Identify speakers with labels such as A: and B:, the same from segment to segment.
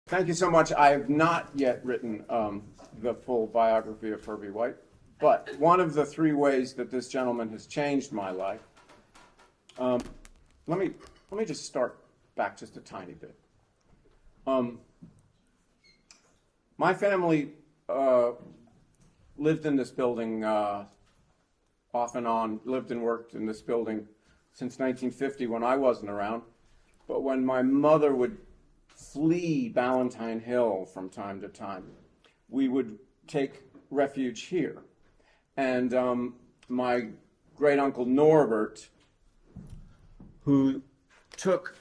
A: Thank you so much. I have not yet written the full biography of Hervey White, but one of the three ways that this gentleman has changed my life. Let me just start back just a tiny bit. My family lived in this building off and on, lived and worked in this building since 1950 when I wasn't around. But when my mother would flee Ballantine Hill from time to time, we would take refuge here. And my great uncle Norbert, who took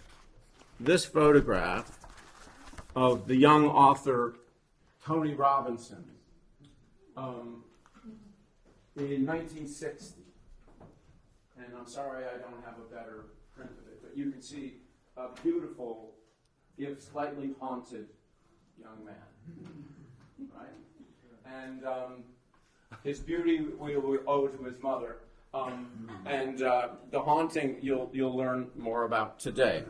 A: this photograph of the young author Tony Robinson in 1960. And I'm sorry I don't have a better print of it, but you can see a beautiful, if slightly haunted, young man, right? And his beauty we owe to his mother, and the haunting you'll learn more about today.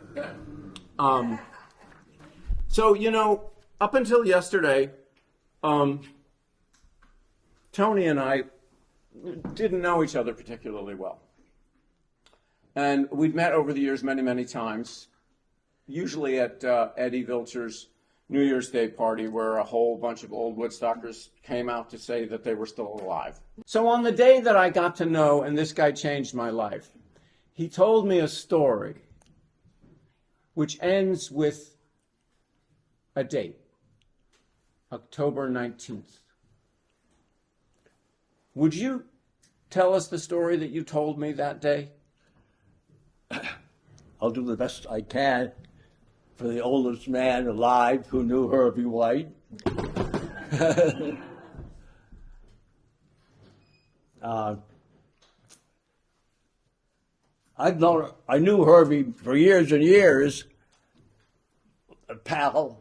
A: So you know, up until yesterday, Tony and I didn't know each other particularly well, and we'd met over the years many, many times. Usually at Eddie Vilcher's New Year's Day party, where a whole bunch of old Woodstockers came out to say that they were still alive. So on the day that I got to know, and this guy changed my life, he told me a story which ends with a date, October 19th. Would you tell us the story that you told me that day?
B: I'll do the best I can for the oldest man alive who knew Hervey White. I knew Hervey for years and years, a pal,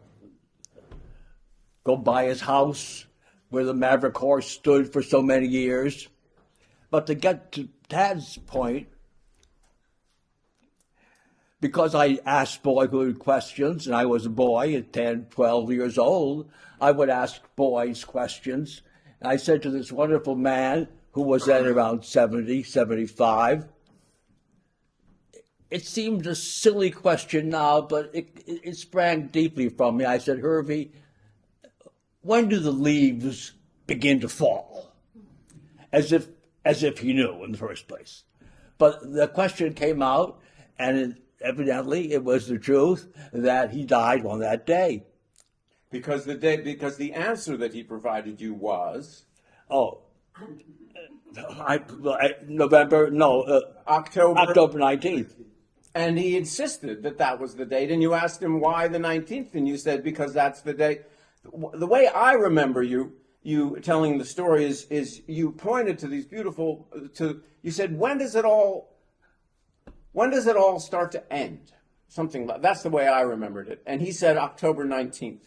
B: go by his house where the Maverick horse stood for so many years. But to get to Tad's point, because I asked boyhood questions, and I was a boy at 10, 12 years old, I would ask boys questions. And I said to this wonderful man, who was then around 70, 75, it seemed a silly question now, but it sprang deeply from me. I said, Hervey, when do the leaves begin to fall? As if he knew in the first place. But the question came out, and evidently it was the truth that he died on that day.
A: Because the answer that he provided you was
B: October 19th.
A: And he insisted that that was the date, and you asked him why the 19th, and you said because that's the date. The way I remember you telling the story is you pointed to these beautiful, you said, when does it all start to end? Something like that's the way I remembered it. And he said October 19th.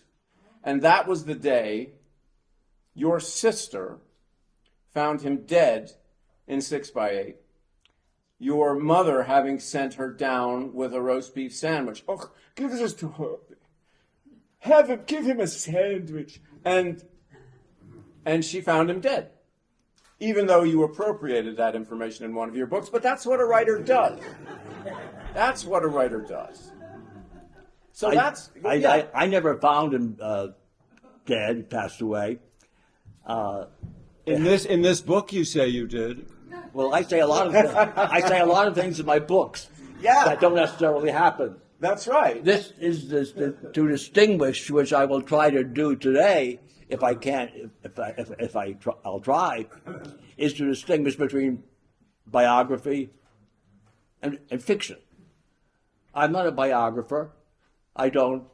A: And that was the day your sister found him dead in 6x8. Your mother having sent her down with a roast beef sandwich. Oh, give this to her. Give him a sandwich. And she found him dead. Even though you appropriated that information in one of your books, but that's what a writer does. That's what a writer does. So
B: I never found him dead, passed away.
A: In this book, you say you did.
B: Well, I say a lot of things in my books that don't necessarily happen.
A: That's right.
B: This is to distinguish, which I will try to do today, if I can, I'll try, is to distinguish between biography and fiction. I'm not a biographer. I don't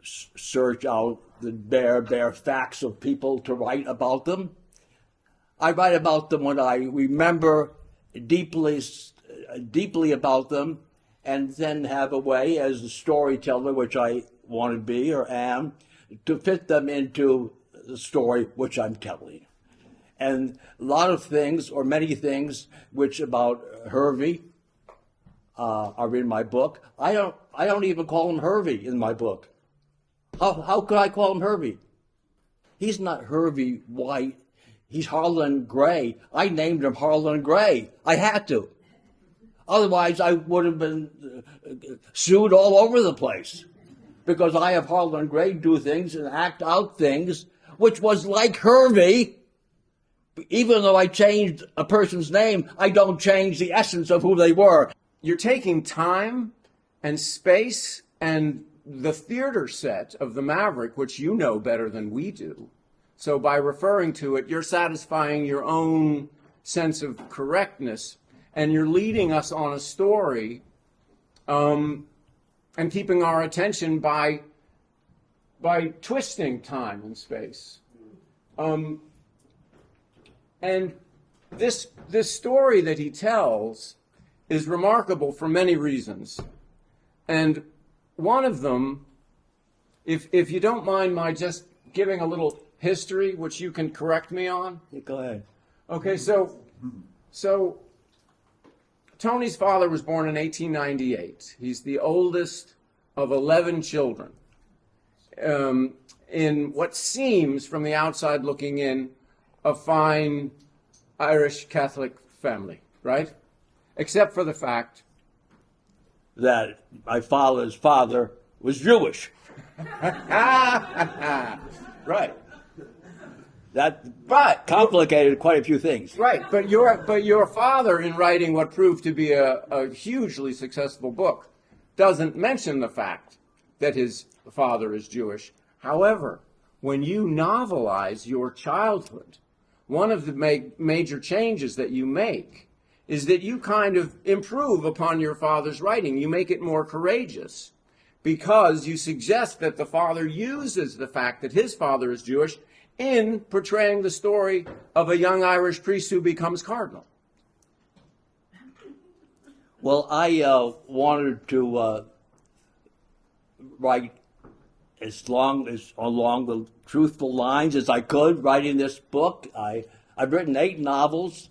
B: search out the bare facts of people to write about them. I write about them when I remember deeply about them, and then have a way, as a storyteller, which I want to be or am, to fit them into the story which I'm telling. And a lot of things, or many things, which about Hervey are in my book. I don't even call him Hervey in my book. How could I call him Hervey? He's not Hervey White. He's Harlan Gray. I named him Harlan Gray. I had to. Otherwise, I would have been sued all over the place. Because I have Harlan Gray do things and act out things, which was like Hervey. Even though I changed a person's name, I don't change the essence of who they were.
A: You're taking time and space and the theater set of the Maverick, which you know better than we do. So by referring to it, you're satisfying your own sense of correctness, and you're leading us on a story and keeping our attention by twisting time and space. And this story that he tells is remarkable for many reasons. And one of them, if you don't mind my just giving a little history, which you can correct me on.
B: Yeah, go ahead.
A: Okay, so Tony's father was born in 1898. He's the oldest of 11 children in what seems, from the outside looking in, a fine Irish Catholic family, right? Except for the fact
B: that my father's father was Jewish.
A: Right.
B: But complicated quite a few things.
A: Right, but your father, in writing what proved to be a hugely successful book, doesn't mention the fact that his father is Jewish. However, when you novelize your childhood, one of the major changes that you make is that you kind of improve upon your father's writing. You make it more courageous because you suggest that the father uses the fact that his father is Jewish in portraying the story of a young Irish priest who becomes cardinal.
B: Well, I wanted to write along the truthful lines as I could, writing this book. I've written 8 novels.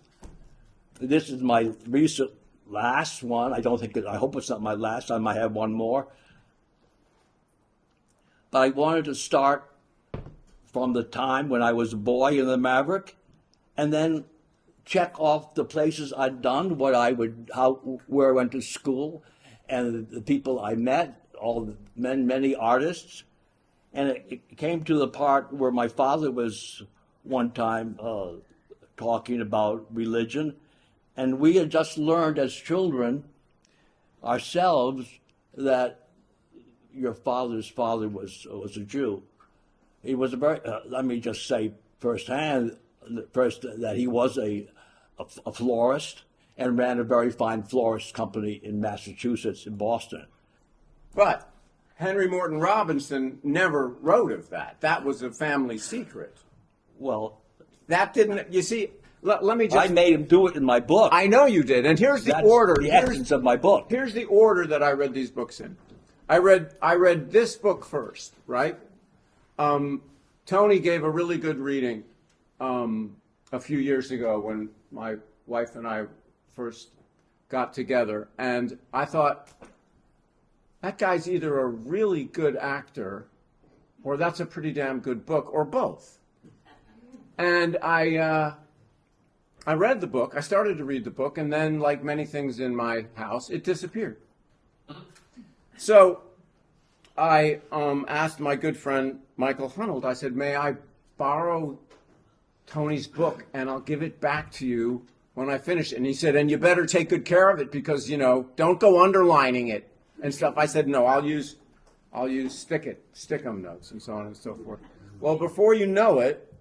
B: This is my recent last one. I hope it's not my last. I might have one more. But I wanted to start from the time when I was a boy in the Maverick, and then check off the places I'd done, where I went to school, and the people I met, all the many artists. And it came to the part where my father was one time talking about religion, and we had just learned as children ourselves that your father's father was a Jew. He was a very, let me just say firsthand, that he was a florist and ran a very fine florist company in Massachusetts, in Boston.
A: But Henry Morton Robinson never wrote of that. That was a family secret.
B: Well,
A: that didn't, you see, let me just...
B: I made him do it in my book.
A: I know you did, and here's the order.
B: The essence of my book.
A: Here's the order that I read these books in. I read this book first, right? Tony gave a really good reading a few years ago when my wife and I first got together, and I thought, that guy's either a really good actor or that's a pretty damn good book, or both. And I read the book. I started to read the book, and then, like many things in my house, it disappeared. So I asked my good friend Michael Hunold, I said, may I borrow Tony's book and I'll give it back to you when I finish it? And he said, and you better take good care of it because, don't go underlining it and stuff. I said, no, I'll use stick-em notes and so on and so forth. Well, before you know it,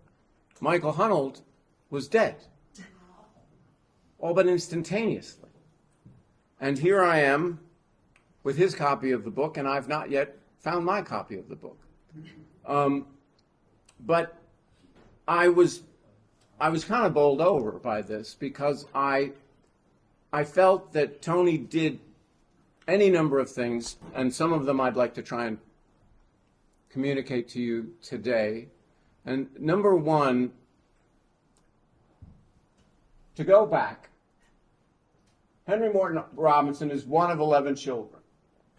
A: Michael Hunold was dead. All but instantaneously. And here I am with his copy of the book, and I've not yet found my copy of the book. But I was kind of bowled over by this because I felt that Tony did any number of things, and some of them I'd like to try and communicate to you today. And number one, to go back, Henry Morton Robinson is one of 11 children.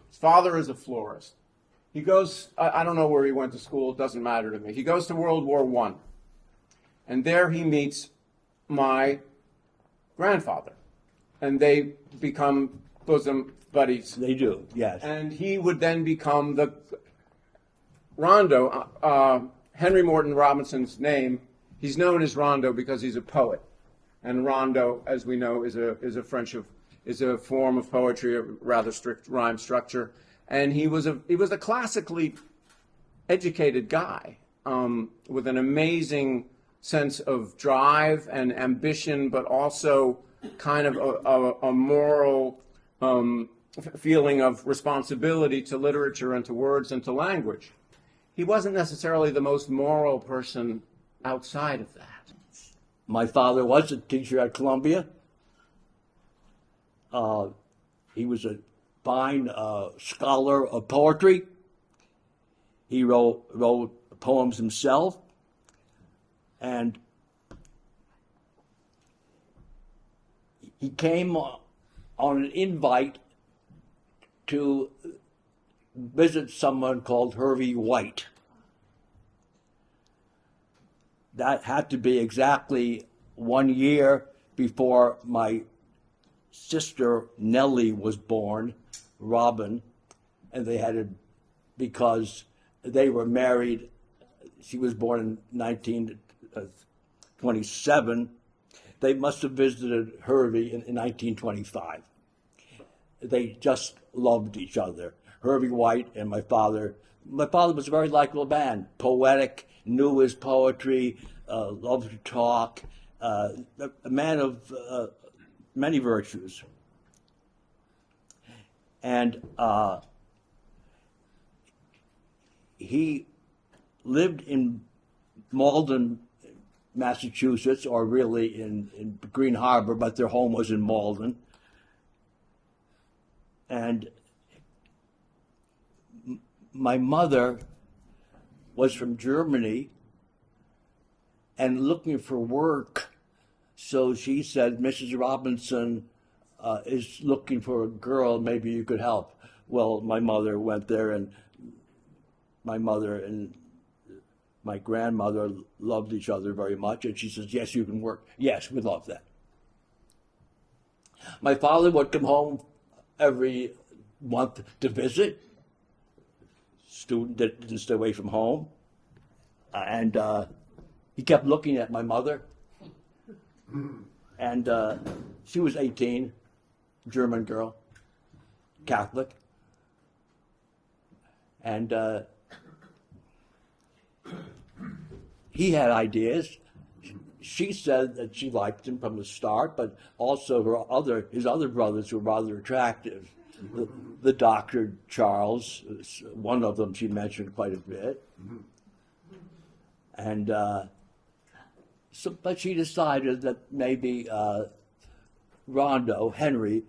A: His father is a florist. He goes, I don't know where he went to school, it doesn't matter to me. He goes to World War I. And there he meets my grandfather. And they become bosom buddies.
B: They do, yes.
A: And he would then become the Rondo, Henry Morton Robinson's name. He's known as Rondo because he's a poet. And Rondo, as we know, is a form of poetry, a rather strict rhyme structure. And he was a classically educated guy with an amazing sense of drive and ambition, but also kind of a moral feeling of responsibility to literature and to words and to language. He wasn't necessarily the most moral person outside of that.
B: My father was a teacher at Columbia. He was a fine scholar of poetry. He wrote poems himself, and he came on an invite to visit someone called Hervey White. That had to be exactly 1 year before my sister Nellie was born, Robin, and they had because they were married. She was born in 1927. They must have visited Hervey in 1925. They just loved each other. Hervey White and my father. My father was a very likable man, poetic, knew his poetry, loved to talk, a man of many virtues. And he lived in Malden, Massachusetts, or really in Green Harbor, but their home was in Malden. And my mother was from Germany and looking for work. So she said, Mrs. Robinson is looking for a girl, maybe you could help. Well, my mother went there, and my mother and my grandmother loved each other very much, and she says, yes, you can work. Yes, we love that. My father would come home every month to visit. Student that didn't stay away from home. And he kept looking at my mother. And she was 18, German girl, Catholic. And he had ideas. She said that she liked him from the start, but also his other brothers were rather attractive. The doctor, Charles, one of them she mentioned quite a bit. And but she decided that maybe Rondo, Henry,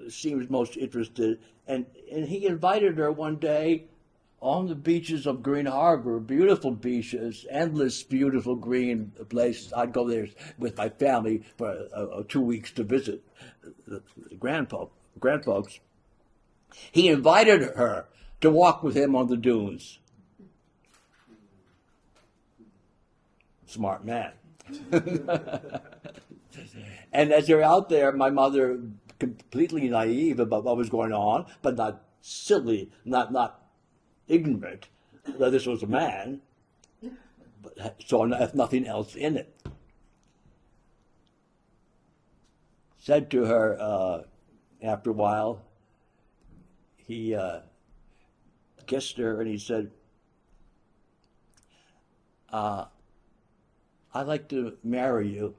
B: seems most interested. And he invited her one day on the beaches of Green Harbor, beautiful beaches, endless beautiful green places. I'd go there with my family for 2 weeks to visit the grandfolks. He invited her to walk with him on the dunes. Smart man. And as they're out there, my mother, completely naive about what was going on, but not silly, not ignorant that this was a man, but saw nothing else in it. Said to her after a while, he kissed her and he said, I'd like to marry you.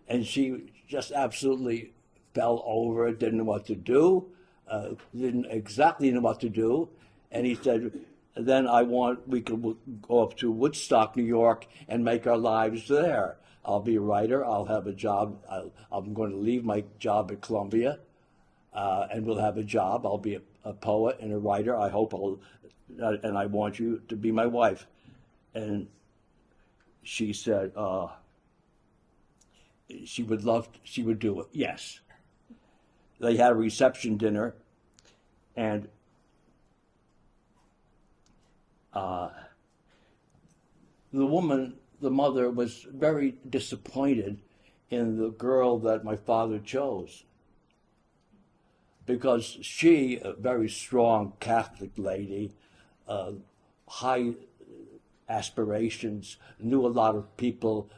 B: And she just absolutely fell over, didn't know what to do, didn't exactly know what to do. And he said, then we could go up to Woodstock, New York, and make our lives there. I'll be a writer, I'll have a job, I'm going to leave my job at Columbia, and we'll have a job. I'll be a poet and a writer. I hope and I want you to be my wife. And she said, she would do it. Yes. They had a reception dinner, and the mother, was very disappointed in the girl that my father chose, because she, a very strong Catholic lady, high aspirations, knew a lot of people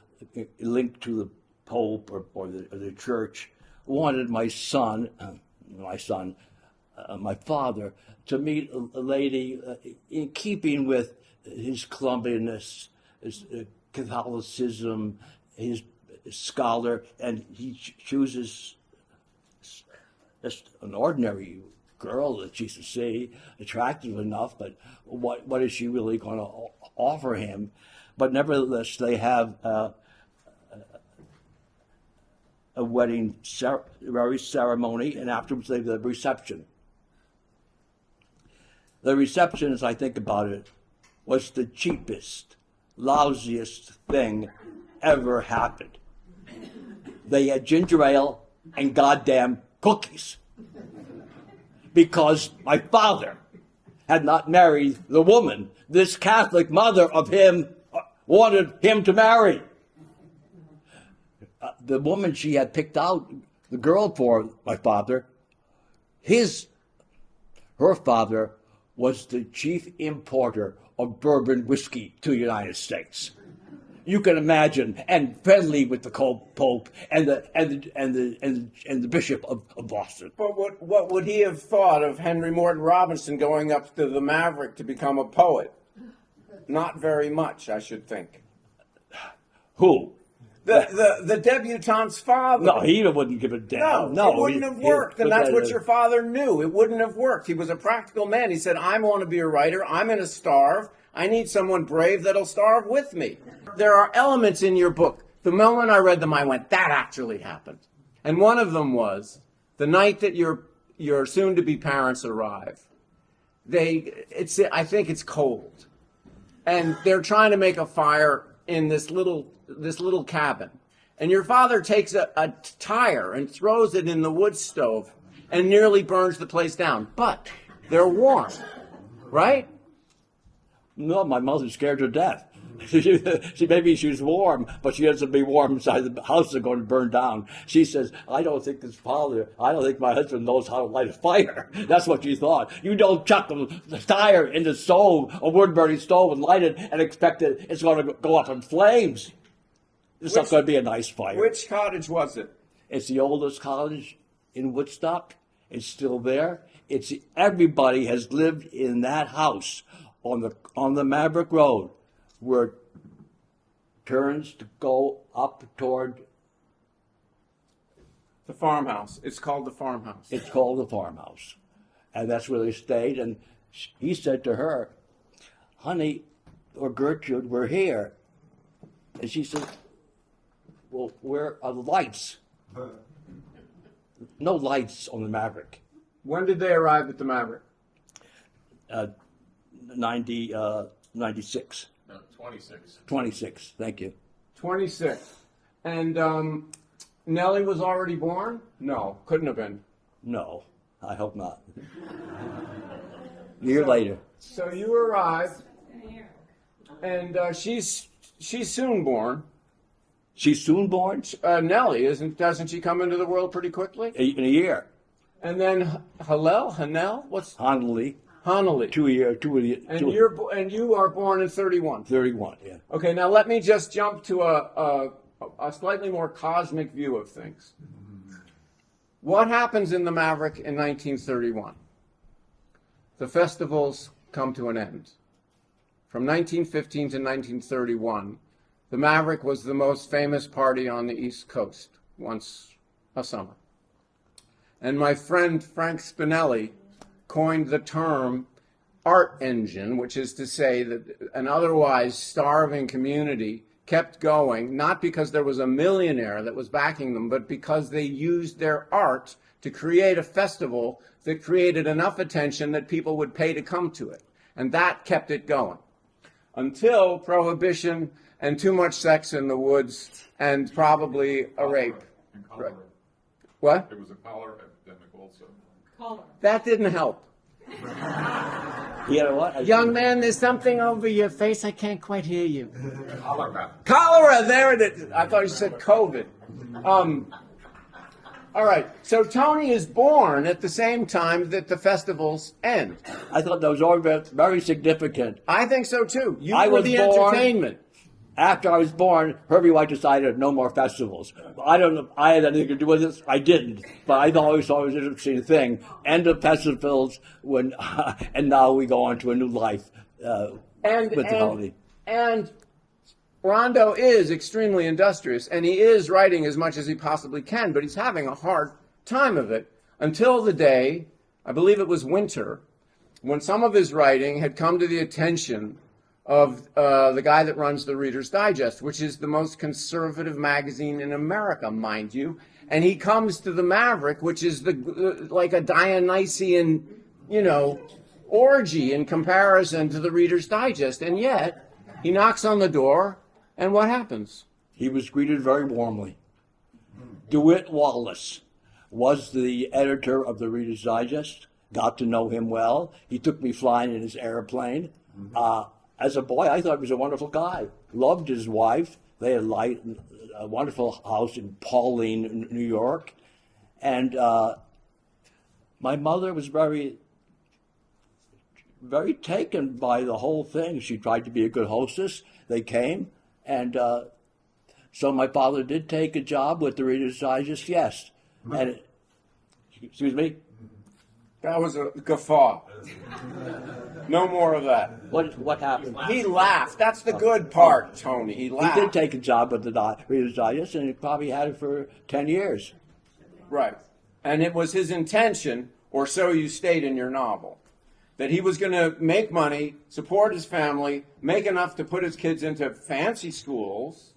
B: linked to the Pope or the church, wanted my father, to meet a lady in keeping with his Columbianness, his Catholicism, his scholar, and he chooses just an ordinary girl that she used to see, attractive enough, but what is she really going to offer him? But nevertheless, they have a wedding ceremony, and afterwards they have the reception. The reception, as I think about it, was the cheapest, lousiest thing ever happened. They had ginger ale and goddamn cookies, because my father had not married the woman this Catholic mother of him wanted him to marry. The woman she had picked out, the girl for my father, her father was the chief importer of bourbon whiskey to the United States. You can imagine, and friendly with the Pope and the Bishop of Boston.
A: But what would he have thought of Henry Morton Robinson going up to the Maverick to become a poet? Not very much, I should think.
B: Who?
A: The debutante's father.
B: No, he wouldn't give a damn.
A: No, it wouldn't have worked, and that's what your father knew. It wouldn't have worked. He was a practical man. He said, I want to be a writer. I'm going to starve. I need someone brave that'll starve with me. There are elements in your book. The moment I read them, I went, that actually happened. And one of them was the night that your soon-to-be parents arrive. I think it's cold, and they're trying to make a fire in this little cabin. And your father takes a tire and throws it in the wood stove and nearly burns the place down. But they're warm, right?
B: No, my mother's scared to death. Maybe she's warm, but she has to be warm inside the house that's going to burn down. She says, I don't think my husband knows how to light a fire. That's what she thought. You don't chuck the tire in the stove, a wood-burning stove, and light it and expect that it's going to go up in flames. It's not going to be a nice fire.
A: Which cottage was it?
B: It's the oldest cottage in Woodstock. It's still there. Everybody has lived in that house on the Maverick Road, where it turns to go up toward
A: the farmhouse. It's called the farmhouse.
B: It's called the farmhouse. And that's where they stayed. And he said to her, honey, or Gertrude, we're here. And she said, well, where are the lights? No lights on the Maverick.
A: When did they arrive at the Maverick?
B: 96.
C: No, 26.
B: 26, thank you.
A: 26. And Nellie was already born? No, couldn't have been.
B: No, I hope not. A year later.
A: So you arrived, and she's soon born.
B: She's soon born?
A: Nellie, doesn't she come into the world pretty quickly?
B: In a year.
A: And then Hanel? What's
B: Hanley.
A: 2
B: years.
A: And you are born in 31.
B: 31, yeah.
A: Okay, now let me just jump to a slightly more cosmic view of things. What happens in the Maverick in 1931? The festivals come to an end. From 1915 to 1931, the Maverick was the most famous party on the East Coast once a summer. And my friend Frank Spinelli coined the term art engine, which is to say that an otherwise starving community kept going, not because there was a millionaire that was backing them, but because they used their art to create a festival that created enough attention that people would pay to come to it. And that kept it going. Until Prohibition and too much sex in the woods and probably a rape.
C: And cholera.
A: What?
C: There was a cholera epidemic also.
A: That didn't help.
B: He had a what?
A: Young man, there's something over your face. I can't quite hear you. Cholera. There it is. I thought you said COVID. All right. So Tony is born at the same time that the festivals end.
B: I thought that was all very significant.
A: I think so too. You
B: I
A: were
B: was
A: the
B: born-
A: entertainment.
B: After I was born, Hervey White decided no more festivals. I don't know if I had anything to do with this. I didn't, but I always thought it was an interesting thing. End of festivals, when, and now we go on to a new life with the colony.
A: And Rondo is extremely industrious, and he is writing as much as he possibly can, but he's having a hard time of it until the day, I believe it was winter, when some of his writing had come to the attention of the guy that runs the Reader's Digest, which is the most conservative magazine in America, mind you. And he comes to the Maverick, which is like a Dionysian, orgy in comparison to the Reader's Digest. And yet, he knocks on the door, and what happens?
B: He was greeted very warmly. DeWitt Wallace was the editor of the Reader's Digest. Got to know him well. He took me flying in his airplane. As a boy, I thought he was a wonderful guy. Loved his wife. They had a wonderful house in Pauline, New York. And my mother was very, very taken by the whole thing. She tried to be a good hostess. They came. And so my father did take a job with the Reader's Digest, yes. And excuse me?
A: That was a guffaw. No more of that.
B: What happened?
A: He laughed. That's the good part, Tony. He laughed.
B: He did take a job with the Reader's Digest, and he probably had it for 10 years.
A: Right. And it was his intention, or so you state in your novel, that he was going to make money, support his family, make enough to put his kids into fancy schools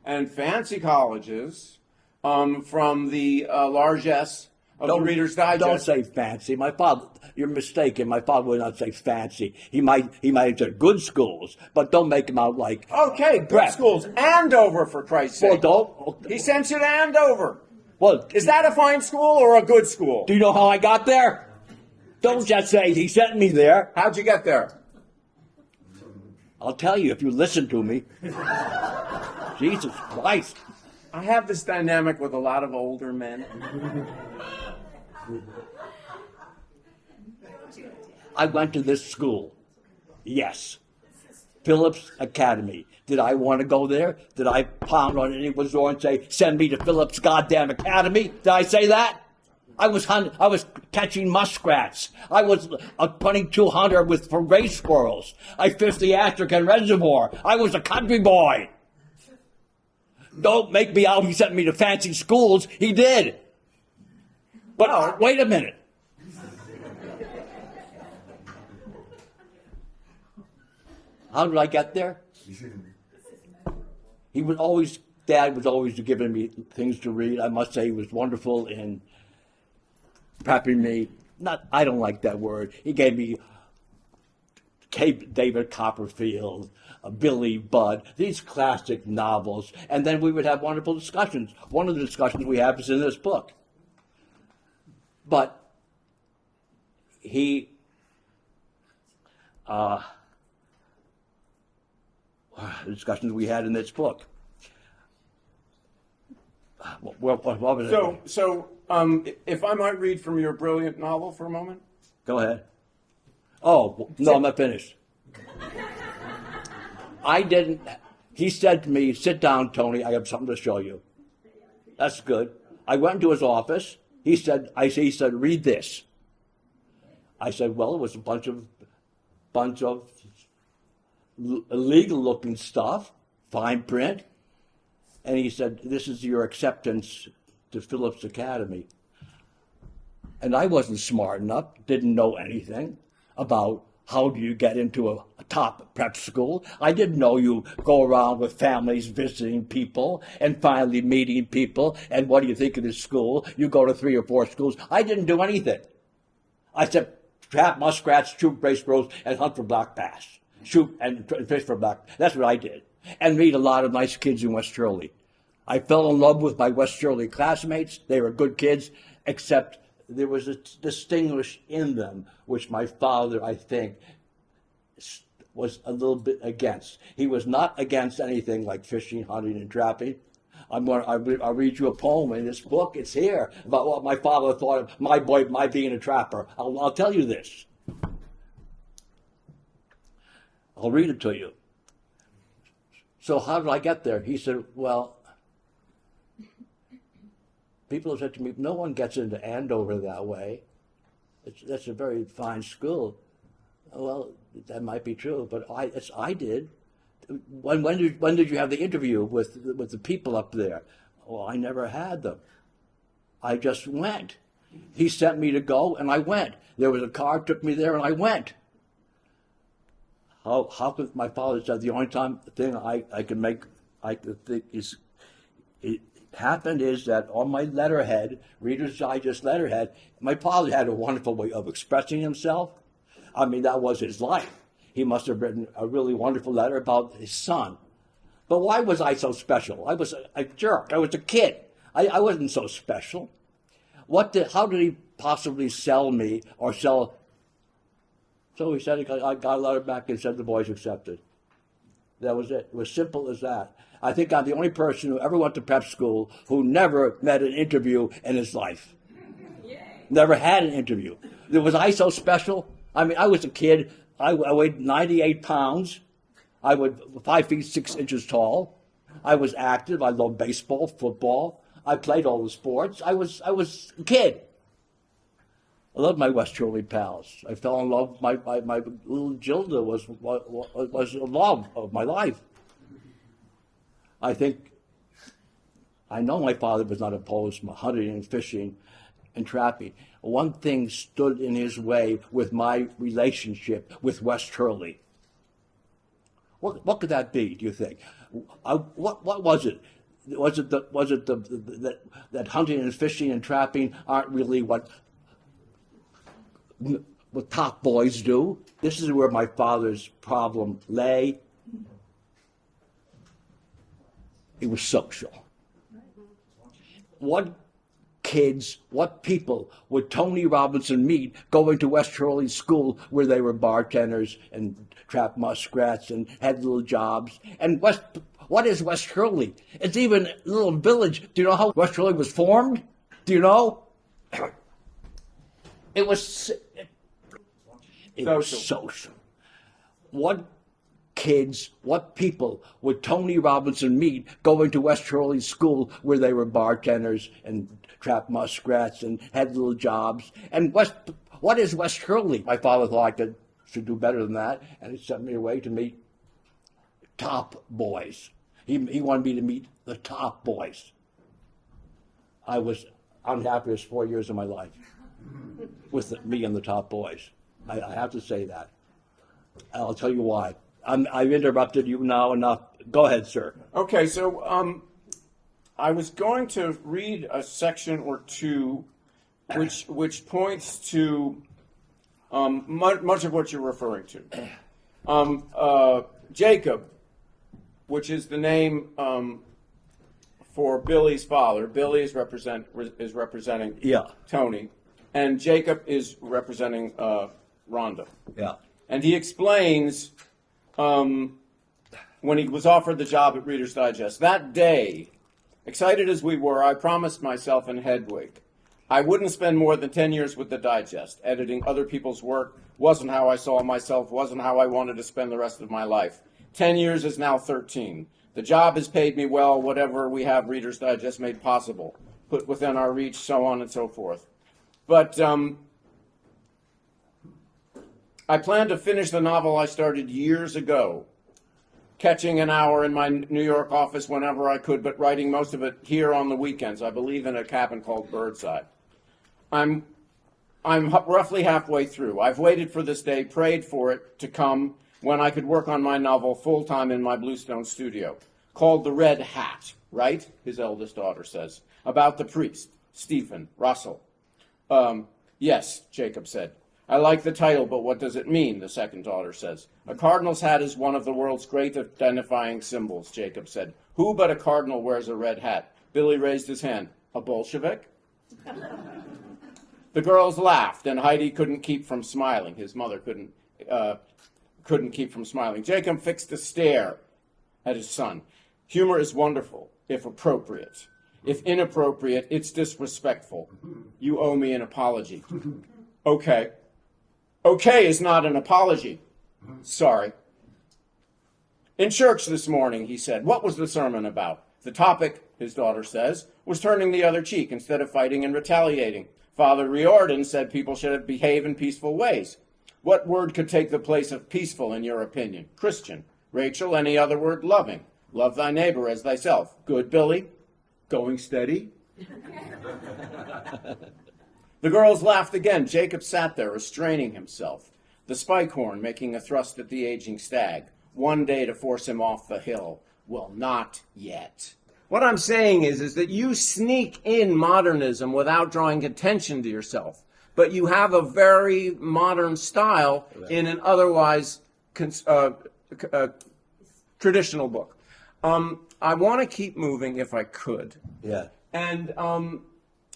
A: and fancy colleges from the largesse of the Reader's Digest.
B: Don't say fancy. My father, you're mistaken. My father would not say fancy. He might have said good schools, but don't make him out like...
A: Okay, good schools. Andover, for Christ's sake.
B: Well,
A: He sent you to Andover.
B: Well,
A: Is that a fine school or a good school?
B: do you know how I got there? Don't just say he sent me there.
A: How'd you get there?
B: I'll tell you if you listen to me. Jesus Christ.
A: I have this dynamic with a lot of older men.
B: I went to this school. Yes. Phillips Academy. Did I want to go there? Did I pound on anyone's door and say, send me to Phillips goddamn Academy? Did I say that? I was catching muskrats. I was a 22 hunter for gray squirrels. I fished the Astrakhan Reservoir. I was a country boy. Don't make me out he sent me to fancy schools. He did. But wait a minute. How did I get there? Dad was always giving me things to read. I must say he was wonderful in prepping me. I don't like that word. He gave me David Copperfield, Billy Budd, these classic novels, and then we would have wonderful discussions. One of the discussions we have is in this book. But he, the discussions we had in this book. What was it?
A: So, if I might read from your brilliant novel for a moment?
B: Go ahead. Oh, no, I'm not finished. He said to me, sit down, Tony, I have something to show you. That's good. I went into his office. He said, read this. I said, well, it was a bunch of illegal looking stuff, fine print. And he said, this is your acceptance to Phillips Academy. And I wasn't smart enough, didn't know anything about how do you get into a top prep school. I didn't know you go around with families visiting people and finally meeting people. And what do you think of this school? You go to 3 or 4 schools. I didn't do anything. I said, trap muskrats, shoot gray squirrels, and hunt for black bass. Shoot and fish for black. That's what I did. And meet a lot of nice kids in West Shirley. I fell in love with my West Shirley classmates. They were good kids, except there was a distinguish in them, which my father, I think, was a little bit against. He was not against anything like fishing, hunting, and trapping. I'll read you a poem in this book. It's here about what my father thought of my being a trapper. I'll tell you this. I'll read it to you. So how did I get there? He said, well, people have said to me, no one gets into Andover that way. That's a very fine school. Well, that might be true, but I did. When did you have the interview with the people up there? Well, I never had them. I just went. He sent me to go, and I went. There was a car took me there, and I went. How could my father said the only thing I could think is it happened is that on my letterhead, Reader's Digest letterhead, my father had a wonderful way of expressing himself. I mean, that was his life. He must have written a really wonderful letter about his son. But why was I so special? I was a jerk. I was a kid. I wasn't so special. How did he possibly sell me or sell? So he said, I got a letter back and said the boys accepted. That was it. It was simple as that. I think I'm the only person who ever went to prep school who never met an interview in his life. Yay. Never had an interview. Was I so special? I mean, I was a kid. I weighed 98 pounds. I was 5 feet 6 inches tall. I was active. I loved baseball, football. I played all the sports. I was a kid. I loved my West Shirley pals. I fell in love. My little Gilda was the love of my life. I know my father was not opposed to hunting and fishing and trapping. One thing stood in his way with my relationship with West Hurley. What could that be? Do you think? What was it? Was it that hunting and fishing and trapping aren't really what top boys do? This is where my father's problem lay. It was social. What kids, what people would Tony Robinson meet going to West Hurley School where they were bartenders and trapped muskrats and had little jobs? And what is West Hurley? It's even a little village. Do you know how West Hurley was formed? Do you know? It was social. What kids, what people would Tony Robinson meet going to West Hurley School where they were bartenders and trapped muskrats and had little jobs? And what is West Hurley? My father thought I should do better than that, and he sent me away to meet top boys. He wanted me to meet the top boys. I was unhappiest 4 years of my life with me and the top boys. I have to say that. I'll tell you why. I've interrupted you now enough. Go ahead, sir.
A: Okay, so I was going to read a section or two which points to much of what you're referring to. Jacob, which is the name for Billy's father. Billy is representing Tony, and Jacob is representing Rhonda.
B: Yeah.
A: And he explains when he was offered the job at Reader's Digest. That day, excited as we were, I promised myself in Hedwig I wouldn't spend more than 10 years with the Digest. Editing other people's work wasn't how I saw myself, wasn't how I wanted to spend the rest of my life. 10 years is now 13. The job has paid me well, whatever we have Reader's Digest made possible, put within our reach, so on and so forth. But I plan to finish the novel I started years ago, catching an hour in my New York office whenever I could, but writing most of it here on the weekends. I believe in a cabin called Birdside. I'm roughly halfway through. I've waited for this day, prayed for it to come when I could work on my novel full-time in my Bluestone studio, called The Red Hat, right? His eldest daughter says, about the priest, Stephen Russell. Yes, Jacob said. I like the title, but what does it mean? The second daughter says. A cardinal's hat is one of the world's great identifying symbols, Jacob said. Who but a cardinal wears a red hat? Billy raised his hand. A Bolshevik? The girls laughed, and Heidi couldn't keep from smiling. His mother couldn't keep from smiling. Jacob fixed a stare at his son. Humor is wonderful, if appropriate. If inappropriate, it's disrespectful. You owe me an apology. Okay. Okay is not an apology. Sorry. In church this morning, he said, what was the sermon about? The topic, his daughter says, was turning the other cheek instead of fighting and retaliating. Father Riordan said people should behave in peaceful ways. What word could take the place of peaceful, in your opinion? Christian. Rachel, any other word? Loving. Love thy neighbor as thyself. Good, Billy? Going steady? The girls laughed again. Jacob sat there, restraining himself. The spike horn making a thrust at the aging stag. One day to force him off the hill. Well, not yet. What I'm saying is that you sneak in modernism without drawing attention to yourself. But you have a very modern style in an otherwise traditional book. I want to keep moving if I could.
B: Yeah.
A: And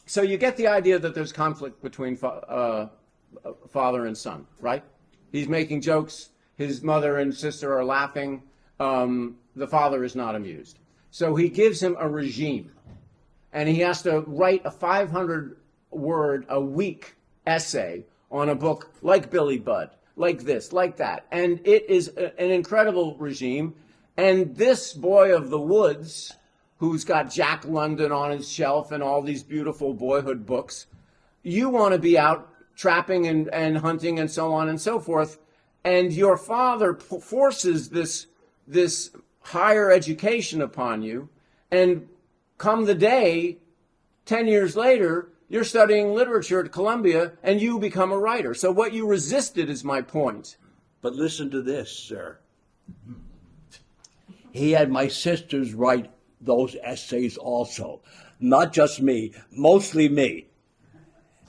A: so you get the idea that there's conflict between father and son, right? He's making jokes. His mother and sister are laughing. The father is not amused. So he gives him a regime. And he has to write a 500-word a week essay on a book like Billy Budd, like this, like that. And it is an incredible regime. And this boy of the woods, who's got Jack London on his shelf and all these beautiful boyhood books, you want to be out trapping and hunting and so on and so forth. And your father forces this higher education upon you. And come the day, 10 years later, you're studying literature at Columbia and you become a writer. So what you resisted is my point.
B: But listen to this, sir. He had my sisters write those essays also. Not just me, mostly me.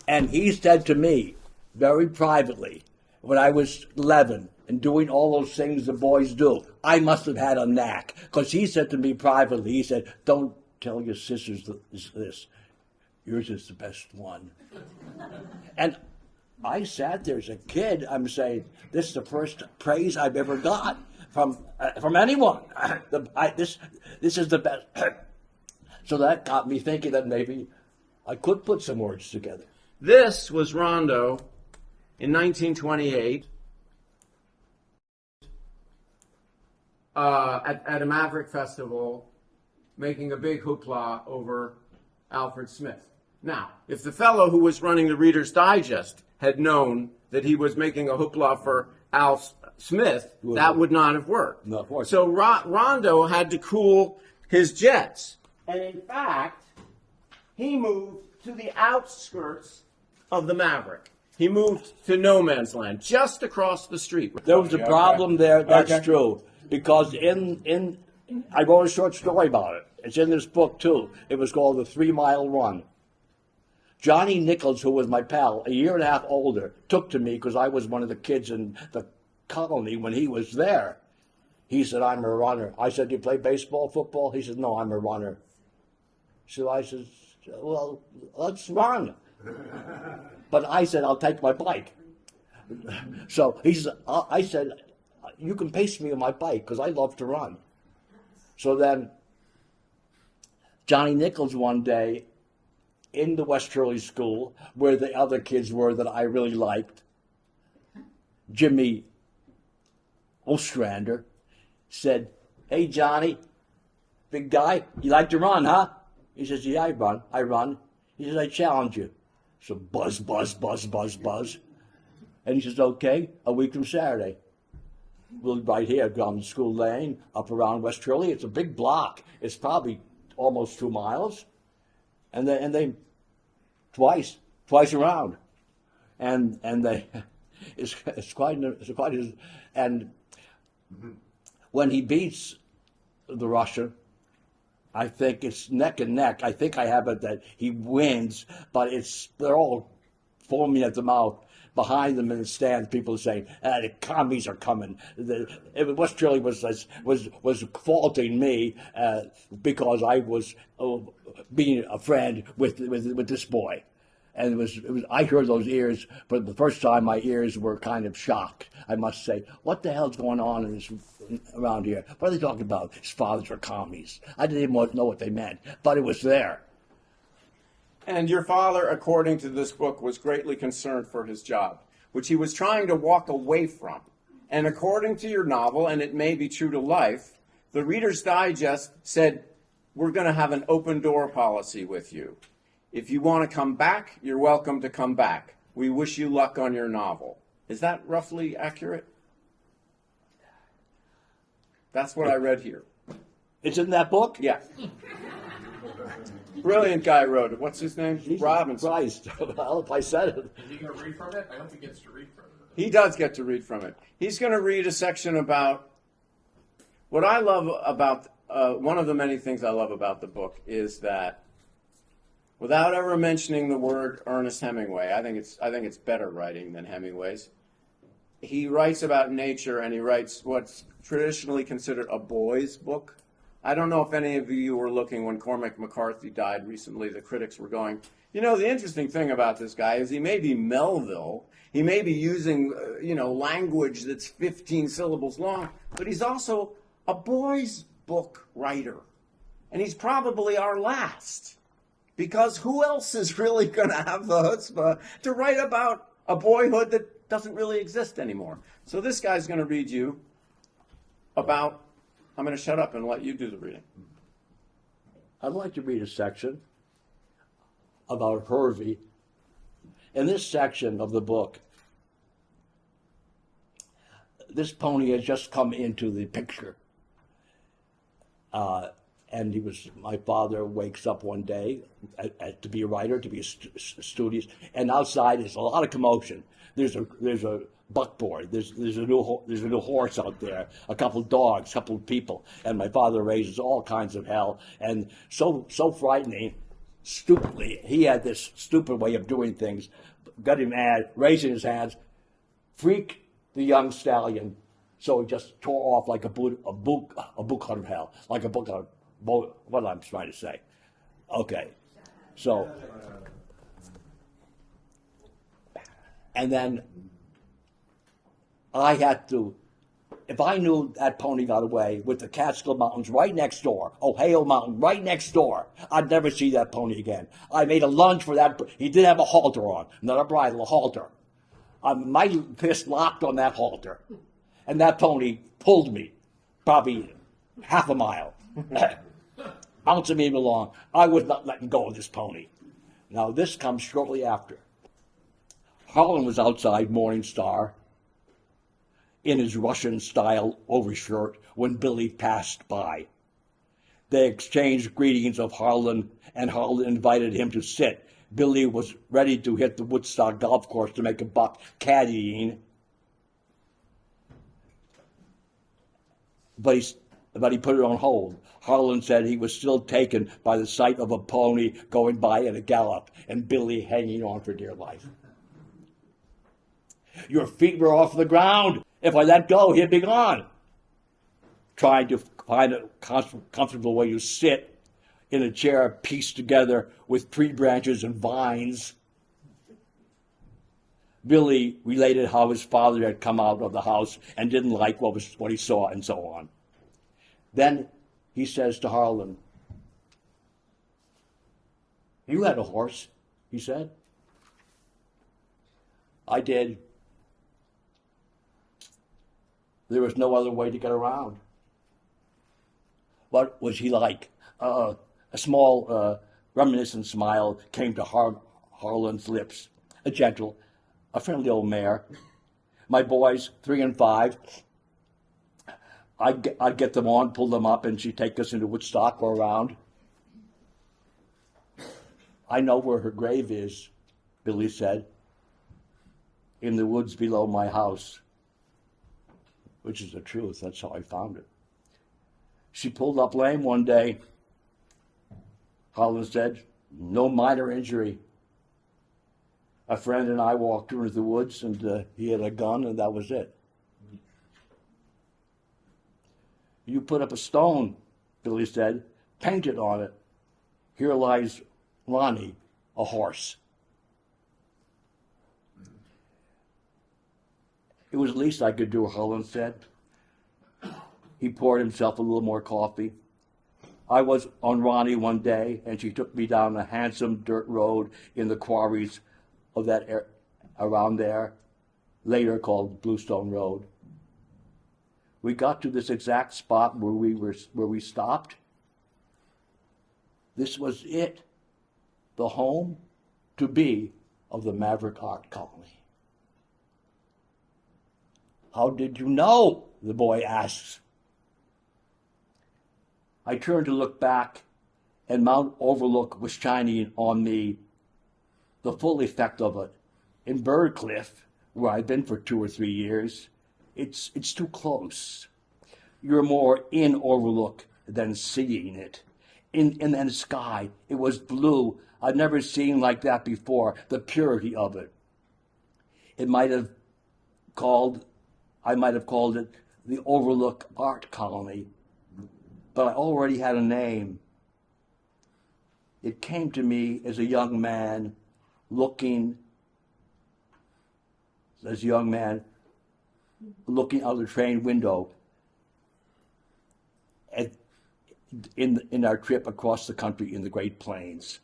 B: And he said to me, very privately, when I was 11 and doing all those things the boys do, I must have had a knack. Because he said to me privately, he said, don't tell your sisters this. Yours is the best one. And I sat there as a kid, I'm saying, this is the first praise I've ever got from anyone. This is the best. So that got me thinking that maybe I could put some words together.
A: This was Rondo in 1928 at a Maverick festival, making a big hoopla over Alfred Smith. Now, if the fellow who was running the Reader's Digest had known that he was making a hoopla for Al Smith, that would not have worked.
B: No, of course.
A: So Rondo had to cool his jets. And in fact, he moved to the outskirts of the Maverick. He moved to no man's land, just across the street.
B: There was a problem there, that's true. Because I wrote a short story about it. It's in this book too. It was called The 3 Mile Run. Johnny Nichols, who was my pal, a year and a half older, took to me because I was one of the kids in the colony when he was there. He said, I'm a runner. I said, do you play baseball, football? He said, no, I'm a runner. So I said, well, let's run. But I said, I'll take my bike. So he said, I said, you can pace me on my bike because I love to run. So then Johnny Nichols one day in the West Shirley School, where the other kids were that I really liked, Jimmy Ostrander, said, hey, Johnny, big guy, you like to run, huh? He says, yeah, I run. He says, I challenge you. So buzz, buzz, buzz, buzz, buzz. And he says, okay, a week from Saturday. We'll right here down School Lane, up around West Shirley. It's a big block. It's probably almost 2 miles. And they twice around. And they, it's quite, and when he beats the Russian, I think it's neck and neck. I think I have it that he wins, but they're all foaming at the mouth. Behind them in the stands, people are saying, the commies are coming. West Shirley was faulting me because I was being a friend with this boy. And I heard those ears, but the first time my ears were kind of shocked. I must say, what the hell's going on around here? What are they talking about? His fathers were commies. I didn't even know what they meant, but it was there.
A: And your father, according to this book, was greatly concerned for his job, which he was trying to walk away from. And according to your novel, and it may be true to life, the Reader's Digest said, we're going to have an open door policy with you. If you want to come back, you're welcome to come back. We wish you luck on your novel. Is that roughly accurate? That's what I read here.
B: It's in that book?
A: Yeah. Brilliant guy wrote it. What's his name? Robinson.
B: Christ. Well, if I said it.
C: Is he going to read from it? I hope he gets to read from it.
A: He does get to read from it. He's going to read a section about what I love about, one of the many things I love about the book is that without ever mentioning the word Ernest Hemingway, I think it's better writing than Hemingway's. He writes about nature, and he writes what's traditionally considered a boy's book. I don't know if any of you were looking when Cormac McCarthy died recently. The critics were going, the interesting thing about this guy is he may be Melville. He may be using, language that's 15 syllables long, but he's also a boy's book writer. And he's probably our last. Because who else is really going to have the chutzpah to write about a boyhood that doesn't really exist anymore? So this guy's going to read you about, I'm going to shut up and let you do the reading.
B: I'd like to read a section about Hervey. In this section of the book, this pony has just come into the picture. And my father wakes up one day to be a writer, to be studious, and outside there's a lot of commotion. There's a buckboard. There's a new horse out there. A couple dogs, a couple of people, and my father raises all kinds of hell. And so frightening, stupidly, he had this stupid way of doing things. Got him mad, raising his hands, freaked the young stallion. So he just tore off like a book out of hell, like a book out of what I'm trying to say. Okay, so, and then I had to, if I knew that pony got away with the Catskill Mountains right next door, Ohio Mountain right next door, I'd never see that pony again. I made a lunge for that. He did have a halter on, not a bridle, a halter. My fist locked on that halter, and that pony pulled me probably half a mile. Bouncing me along. I was not letting go of this pony. Now this comes shortly after. Harlan was outside Morning Star in his Russian-style overshirt when Billy passed by. They exchanged greetings of Harlan, and Harlan invited him to sit. Billy was ready to hit the Woodstock golf course to make a buck caddying, but he put it on hold. Harlan said he was still taken by the sight of a pony going by at a gallop and Billy hanging on for dear life. Your feet were off the ground. If I let go, he'd be gone. Trying to find a comfortable way to sit in a chair pieced together with tree branches and vines. Billy related how his father had come out of the house and didn't like what he saw and so on. Then he says to Harlan, "You had a horse," he said. "I did. There was no other way to get around." What was he like? A small, reminiscent smile came to Harlan's lips. A gentle, a friendly old mare. My boys, 3 and 5, I'd get them on, pull them up, and she'd take us into Woodstock or around. "I know where her grave is," Billy said. "In the woods below my house." Which is the truth. That's how I found it. "She pulled up lame one day," Harlan said. "No minor injury. A friend and I walked her into the woods, and he had a gun, and that was it." "You put up a stone," Billy said, "painted on it. Here lies Ronnie, a horse." It was the least I could do, Harlan said. He poured himself a little more coffee. I was on Ronnie one day, and she took me down a handsome dirt road in the quarries of that around there, later called Bluestone Road. We got to this exact spot where we stopped. This was it, the home to be of the Maverick Art Colony. How did you know? The boy asks. I turned to look back, and Mount Overlook was shining on me, the full effect of it. In Birdcliff, where I've been for 2 or 3 years, it's too close. You're more in Overlook than seeing it. In the sky, it was blue. I'd never seen like that before, the purity of it. I might have called it the Overlook Art Colony, but I already had a name. It came to me as a young man looking out of the train window in our trip across the country in the Great Plains,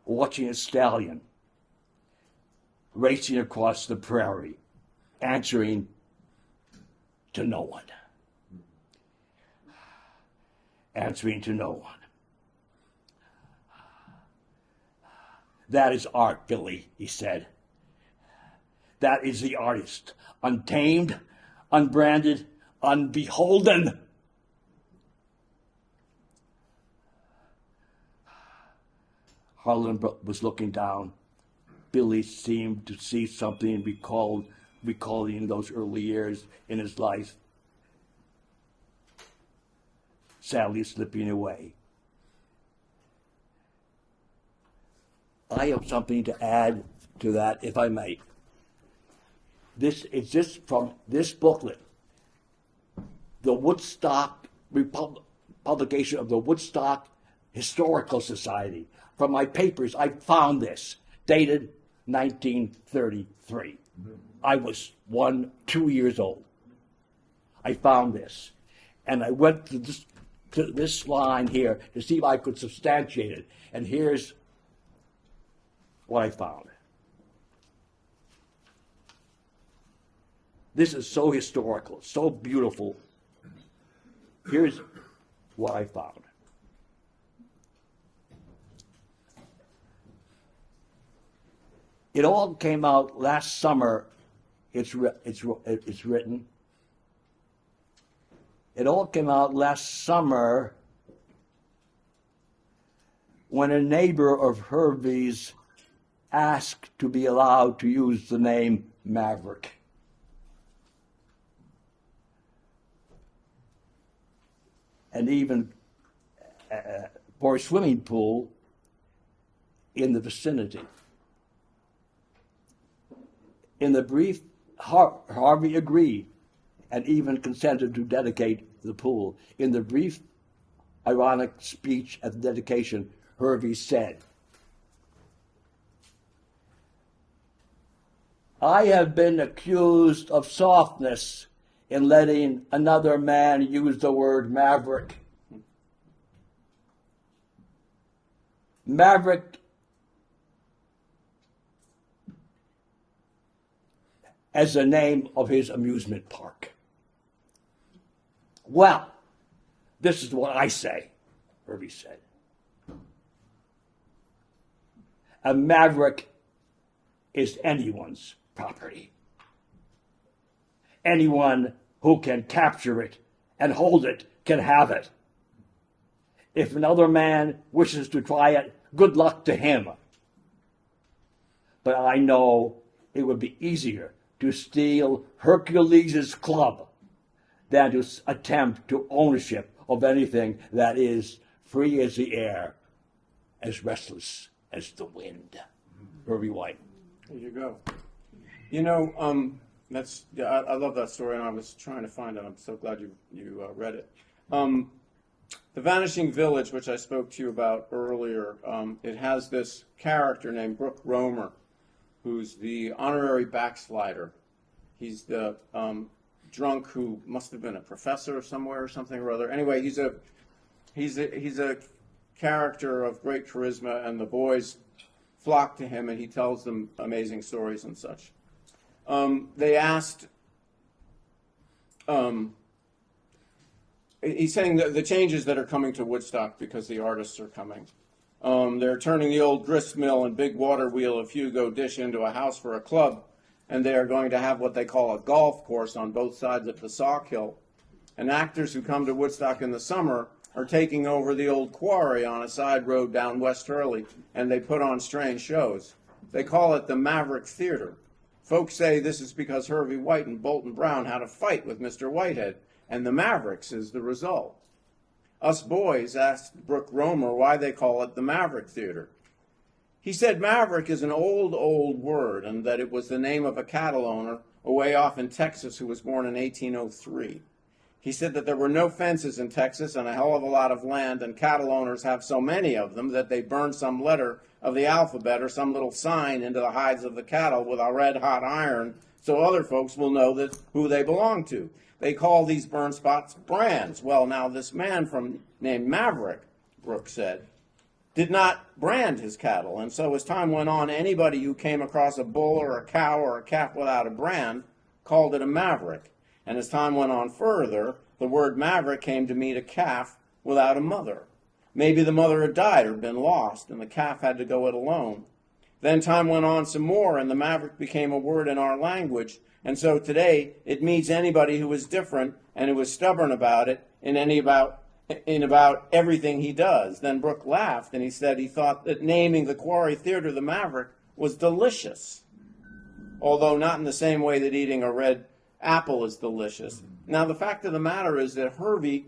B: watching a stallion racing across the prairie, answering to no one. Answering to no one. That is art, Billy, he said. That is the artist, untamed, unbranded, unbeholden. Harlan was looking down. Billy seemed to see something recalling those early years in his life, sadly slipping away. I have something to add to that, if I may. This is just from this booklet, the Woodstock publication of the Woodstock Historical Society. From my papers, I found this, dated 1933. I was 2 years old. I found this, and I went to this line here to see if I could substantiate it. And here's what I found. This is so historical, so beautiful. Here's what I found. It all came out last summer. It's written. It all came out last summer when a neighbor of Hervey's asked to be allowed to use the name Maverick. And even for a swimming pool in the vicinity. In the brief, Hervey agreed and even consented to dedicate the pool. In the brief, ironic speech at the dedication, Hervey said, "I have been accused of softness in letting another man use the word maverick. Maverick as the name of his amusement park. Well, this is what I say," Hervey said. "A maverick is anyone's property. Anyone who can capture it and hold it can have it. If another man wishes to try it, good luck to him. But I know it would be easier to steal Hercules' club than to attempt to ownership of anything that is free as the air, as restless as the wind." Hervey White.
A: There you go. You know, I love that story, and I was trying to find it. I'm so glad you read it. The Vanishing Village, which I spoke to you about earlier, it has this character named Brooke Romer, who's the honorary backslider. He's the drunk who must have been a professor somewhere or something or other. Anyway, he's a character of great charisma, and the boys flock to him, and he tells them amazing stories and such. They asked. He's saying the changes that are coming to Woodstock because the artists are coming. They're turning the old grist mill and big water wheel of Hugo Dish into a house for a club, and they are going to have what they call a golf course on both sides of the Sawkill. And actors who come to Woodstock in the summer are taking over the old quarry on a side road down West Hurley, and they put on strange shows. They call it the Maverick Theater. Folks say this is because Hervey White and Bolton Brown had a fight with Mr. Whitehead, and the Mavericks is the result. Us boys asked Brooke Romer why they call it the Maverick Theater. He said Maverick is an old word, and that it was the name of a cattle owner away off in Texas who was born in 1803. He said that there were no fences in Texas and a hell of a lot of land, and cattle owners have so many of them that they burn some letter of the alphabet or some little sign into the hides of the cattle with a red-hot iron so other folks will know who they belong to. They call these burn spots brands. Well, now this man named Maverick, Brooke said, did not brand his cattle, and so as time went on, anybody who came across a bull or a cow or a calf without a brand called it a maverick. And as time went on further, the word maverick came to mean a calf without a mother. Maybe the mother had died or been lost, and the calf had to go it alone. Then time went on some more, and the maverick became a word in our language. And so today, it means anybody who is different and who is stubborn about it in about everything he does. Then Brooke laughed, and he said he thought that naming the Quarry Theater the Maverick was delicious, although not in the same way that eating a red apple is delicious. Now, the fact of the matter is that Hervey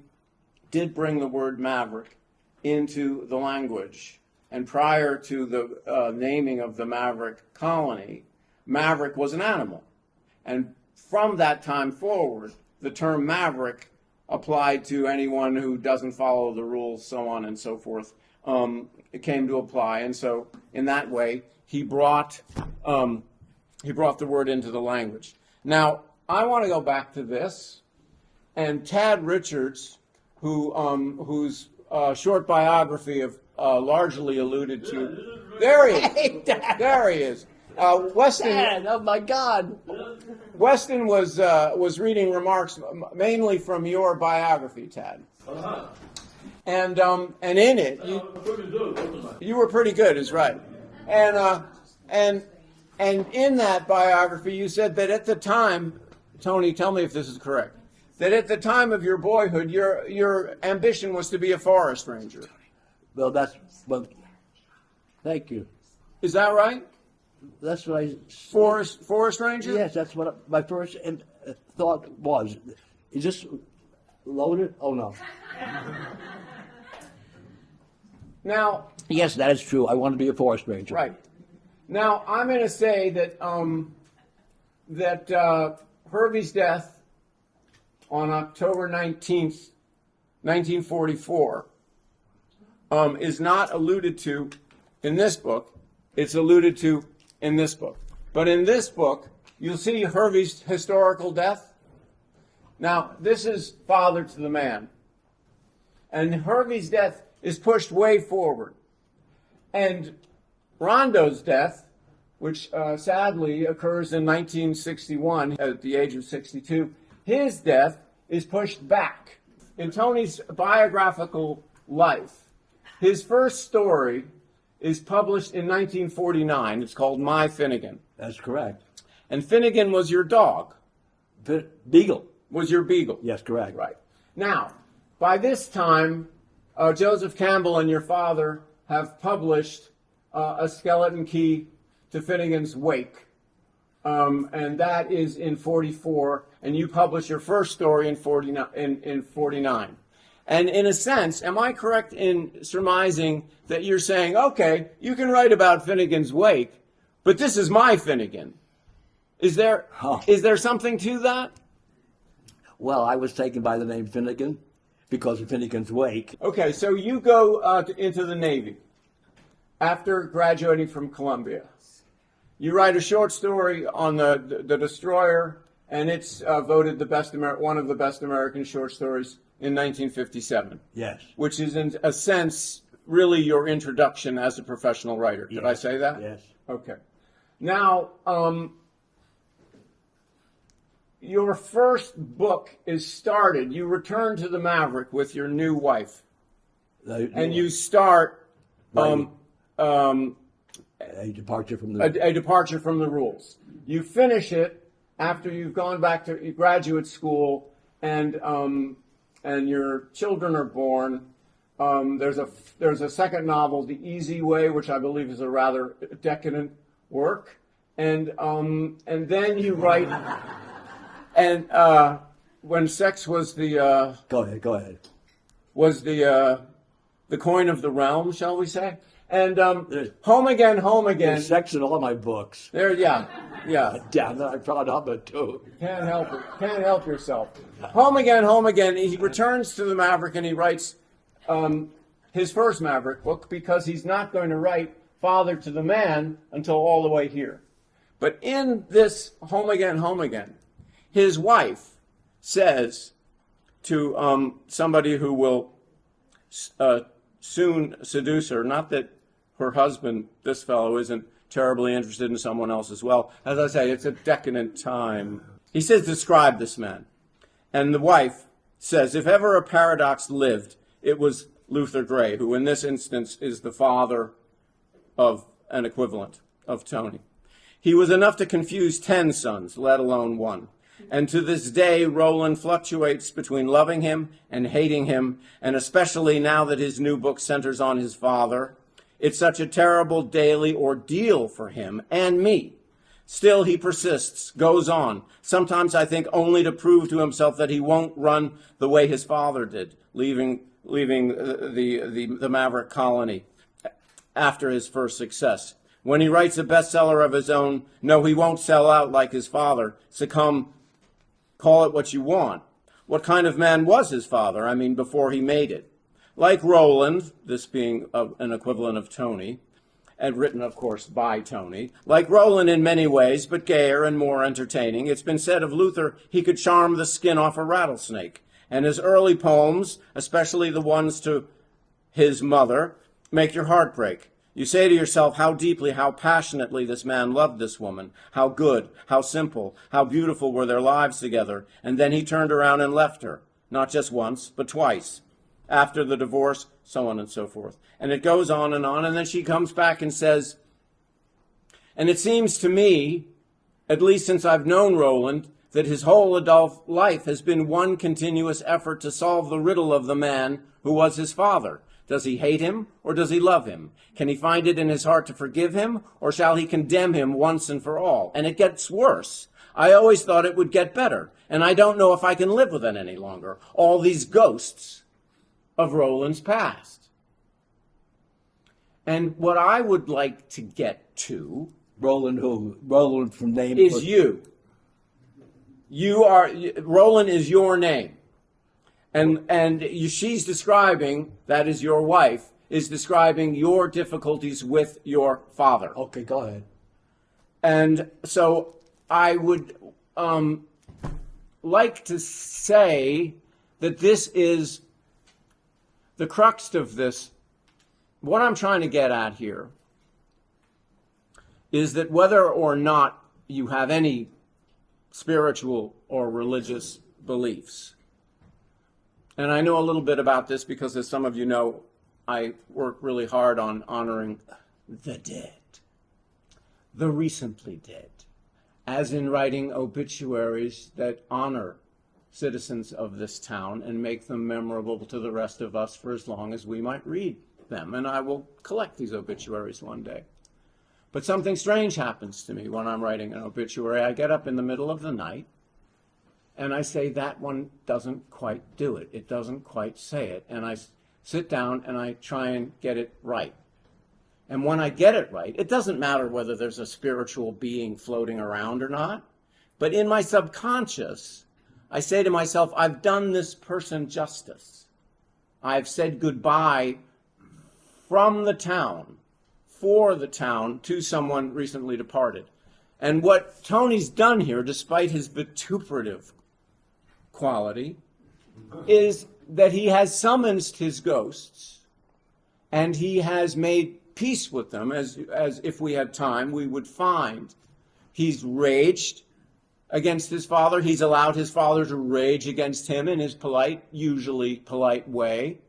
A: did bring the word maverick into the language. And prior to the naming of the Maverick Colony, maverick was an animal. And from that time forward, the term maverick applied to anyone who doesn't follow the rules, so on and so forth. It came to apply. And so in that way, he brought the word into the language. Now, I want to go back to this, and Tad Richards, whose short biography of largely alluded to. There he is. There he is. Weston.
B: Dad, oh my God!
A: Weston was reading remarks mainly from your biography, Tad. And in it, you were pretty good, is right. And in that biography, you said that at the time, Tony, tell me if this is correct, that at the time of your boyhood, your ambition was to be a forest ranger.
B: Well, thank you.
A: Is that right?
B: That's what I...
A: Forest ranger?
B: Yes, that's what my first thought was. Is this loaded? Oh, no.
A: Now...
B: Yes, that is true. I want to be a forest ranger.
A: Right. Now, I'm going to say that Hervey's death on October 19th, 1944, is not alluded to in this book. It's alluded to in this book. But in this book, you'll see Hervey's historical death. Now, this is father to the man. And Hervey's death is pushed way forward. And Rondo's death, which sadly occurs in 1961 at the age of 62, his death is pushed back. In Tony's biographical life, his first story is published in 1949. It's called My Finnegan.
B: That's correct.
A: And Finnegan was your dog.
B: Beagle.
A: Was your beagle.
B: Yes, correct.
A: Right. Now, by this time, Joseph Campbell and your father have published a skeleton key to Finnegan's wake. And that is in 44, and you publish your first story in 49. And in a sense, am I correct in surmising that you're saying, okay, you can write about Finnegan's wake, but this is my Finnegan? Is there something to that?
B: Well, I was taken by the name Finnegan because of Finnegan's wake.
A: Okay, so you go into the Navy after graduating from Columbia. You write a short story on the Destroyer, and it's voted one of the best American short stories in 1957.
B: Yes.
A: Which is, in a sense, really your introduction as a professional writer. Did I say that?
B: Yes.
A: Okay. Now, your first book is started. You return to the Maverick with your new wife, and you start
B: a departure from the
A: a departure from the rules. You finish it after you've gone back to graduate school, and your children are born. There's a second novel, The Easy Way, which I believe is a rather decadent work, and then you write. And when sex was the
B: go ahead.
A: Was the coin of the realm, shall we say? And home again.
B: There's sex in all my books.
A: There, yeah.
B: Damn it, I'm proud of it too.
A: Can't help it. Can't help yourself. Home again. He returns to the Maverick and he writes his first Maverick book because he's not going to write Father to the Man until all the way here. But in this home again, his wife says to somebody who will soon seduce her, not that her husband, this fellow, isn't terribly interested in someone else as well. As I say, it's a decadent time. He says, describe this man. And the wife says, if ever a paradox lived, it was Luther Gray, who in this instance is the father of an equivalent of Tony. He was enough to confuse 10 sons, let alone one. And to this day, Roland fluctuates between loving him and hating him, and especially now that his new book centers on his father. It's such a terrible daily ordeal for him and me. Still, he persists, goes on, sometimes I think only to prove to himself that he won't run the way his father did, leaving the Maverick Colony after his first success. When he writes a bestseller of his own, no, he won't sell out like his father, succumb, call it what you want. What kind of man was his father? I mean, before he made it. Like Roland, this being an equivalent of Tony, and written, of course, by Tony. Like Roland in many ways, but gayer and more entertaining. It's been said of Luther he could charm the skin off a rattlesnake. And his early poems, especially the ones to his mother, make your heart break. You say to yourself how deeply, how passionately this man loved this woman, how good, how simple, how beautiful were their lives together. And then he turned around and left her, not just once, but twice. After the divorce, so on and so forth. And it goes on, and then she comes back and says, and it seems to me, at least since I've known Roland, that his whole adult life has been one continuous effort to solve the riddle of the man who was his father. Does he hate him, or does he love him? Can he find it in his heart to forgive him, or shall he condemn him once and for all? And it gets worse. I always thought it would get better, and I don't know if I can live with it any longer. All these ghosts of Roland's past. And what I would like to get to...
B: Roland who? Roland from name...
A: Is you. Roland is your name. And she's describing, that is your wife, is describing your difficulties with your father.
B: Okay, go ahead.
A: And so I would like to say that this is the crux of this. What I'm trying to get at here is that whether or not you have any spiritual or religious beliefs, and I know a little bit about this because, as some of you know, I work really hard on honoring the dead, the recently dead, as in writing obituaries that honor citizens of this town and make them memorable to the rest of us for as long as we might read them. And I will collect these obituaries one day. But something strange happens to me when I'm writing an obituary. I get up in the middle of the night and I say, that one doesn't quite do it. It doesn't quite say it. And I sit down and I try and get it right. And when I get it right, it doesn't matter whether there's a spiritual being floating around or not. But in my subconscious, I say to myself, I've done this person justice. I've said goodbye from the town for the town to someone recently departed. And what Tony's done here, despite his vituperative quality, is that he has summoned his ghosts, and he has made peace with them, as if we had time, we would find. He's raged against his father. He's allowed his father to rage against him in his polite, usually polite way.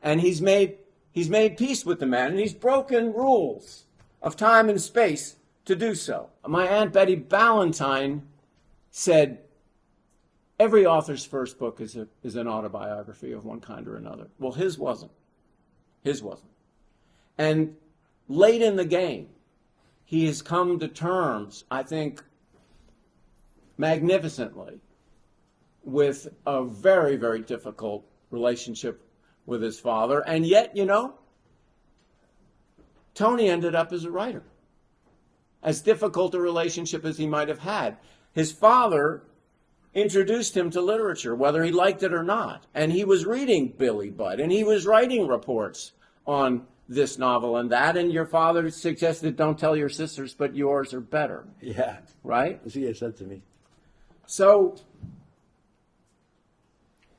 A: And he's made peace with the man, and he's broken rules of time and space to do so. My Aunt Betty Ballantyne said, every author's first book is an autobiography of one kind or another. Well, his wasn't. His wasn't. And late in the game, he has come to terms, I think, magnificently, with a very, very difficult relationship with his father. And yet, you know, Tony ended up as a writer. As difficult a relationship as he might have had. His father introduced him to literature, whether he liked it or not. And he was reading Billy Budd, and he was writing reports on this novel and that, and your father suggested, don't tell your sisters, but yours are better.
B: Yeah.
A: Right?
B: He had said to me.
A: So,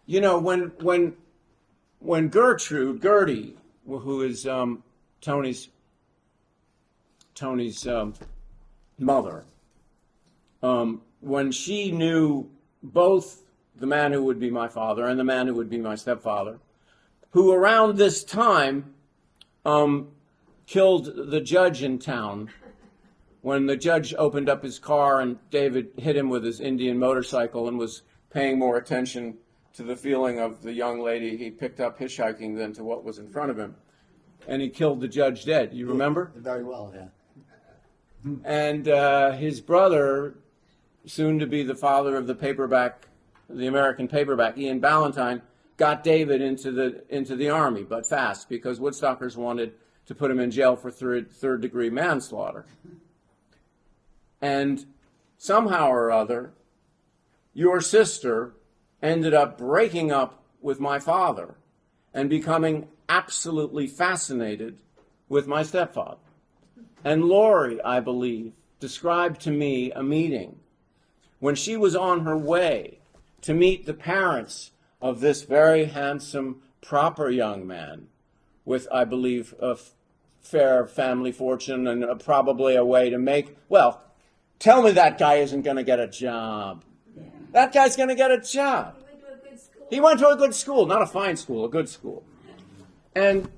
A: you know, when Gertie, who is Tony's mother, when she knew both the man who would be my father and the man who would be my stepfather, who around this time killed the judge in town when the judge opened up his car and David hit him with his Indian motorcycle and was paying more attention to the feeling of the young lady he picked up hitchhiking than to what was in front of him. And he killed the judge dead. You remember?
B: Very well, yeah.
A: And his brother, soon to be the father of the American paperback, Ian Ballantyne, got David into the army, but fast, because Woodstockers wanted to put him in jail for third-degree manslaughter. And somehow or other, your sister ended up breaking up with my father and becoming absolutely fascinated with my stepfather. And Laurie, I believe, described to me a meeting when she was on her way to meet the parents of this very handsome, proper young man with, I believe, a fair family fortune and probably a way to make, well, tell me that guy isn't going to get a job. Yeah. That guy's going to get a job.
D: He went to a good school.
A: He went to a good school, not a fine school, a good school. And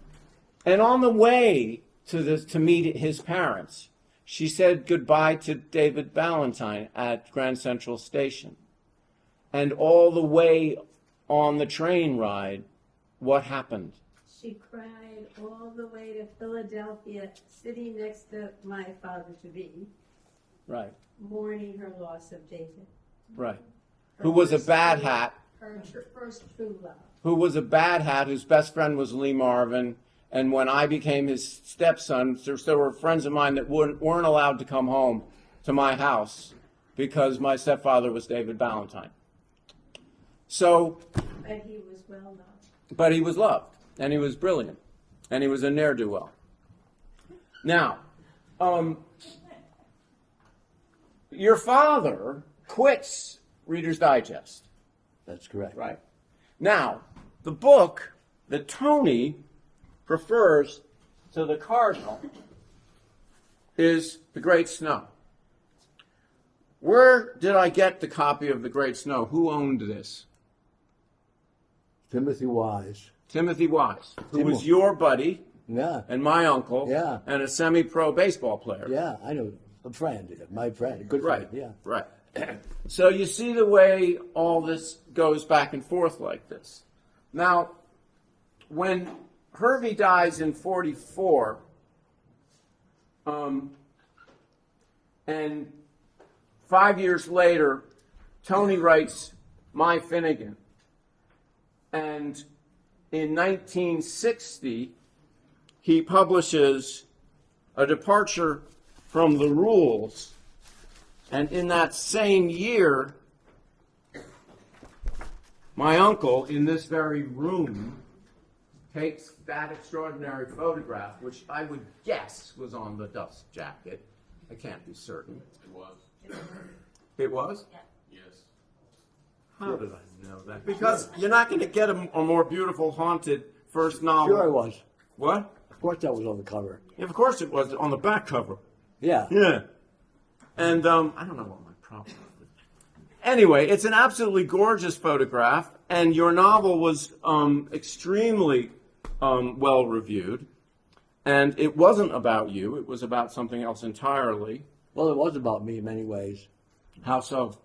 A: on the way to meet his parents, she said goodbye to David Ballantyne at Grand Central Station. And all the way on the train ride, what happened?
D: She cried all the way to Philadelphia, sitting next to my father-to-be,
A: Right.
D: mourning her loss of David.
A: Right. Who was a bad hat.
D: Her first true love.
A: Who was a bad hat, whose best friend was Lee Marvin. And when I became his stepson, there were friends of mine that weren't allowed to come home to my house because my stepfather was David Ballantyne. So,
D: But he was well loved.
A: but he was loved, and he was brilliant, and he was a ne'er-do-well. Now, your father quits Reader's Digest.
B: That's correct.
A: Right. Now, the book that Tony prefers to the Cardinal is The Great Snow. Where did I get the copy of The Great Snow? Who owned this?
B: Timothy Wise.
A: Timothy Wise, who
B: Tim-
A: was your buddy
B: Yeah.
A: and my uncle
B: Yeah.
A: and a semi-pro baseball player.
B: Yeah, I know. A friend. My friend. A good
A: Right,
B: friend. Yeah.
A: right. So you see the way all this goes back and forth like this. Now, when Hervey dies in 44, and 5 years later, Tony writes My Finnegan. And in 1960, he publishes A Departure from the Rules. And in that same year, my uncle, in this very room, takes that extraordinary photograph, which I would guess was on the dust jacket. I can't be certain.
C: It was.
A: It was?
C: Yes.
A: How did I know that? Because you're not going to get a more beautiful haunted first novel.
B: Sure, it was.
A: What?
B: Of course, that was on the cover.
A: Yeah, of course it was on the back cover.
B: Yeah.
A: Yeah. And I don't know what my problem is. Anyway, it's an absolutely gorgeous photograph, and your novel was extremely well reviewed. And it wasn't about you, it was about something else entirely.
B: Well, it was about me in many ways.
A: How so?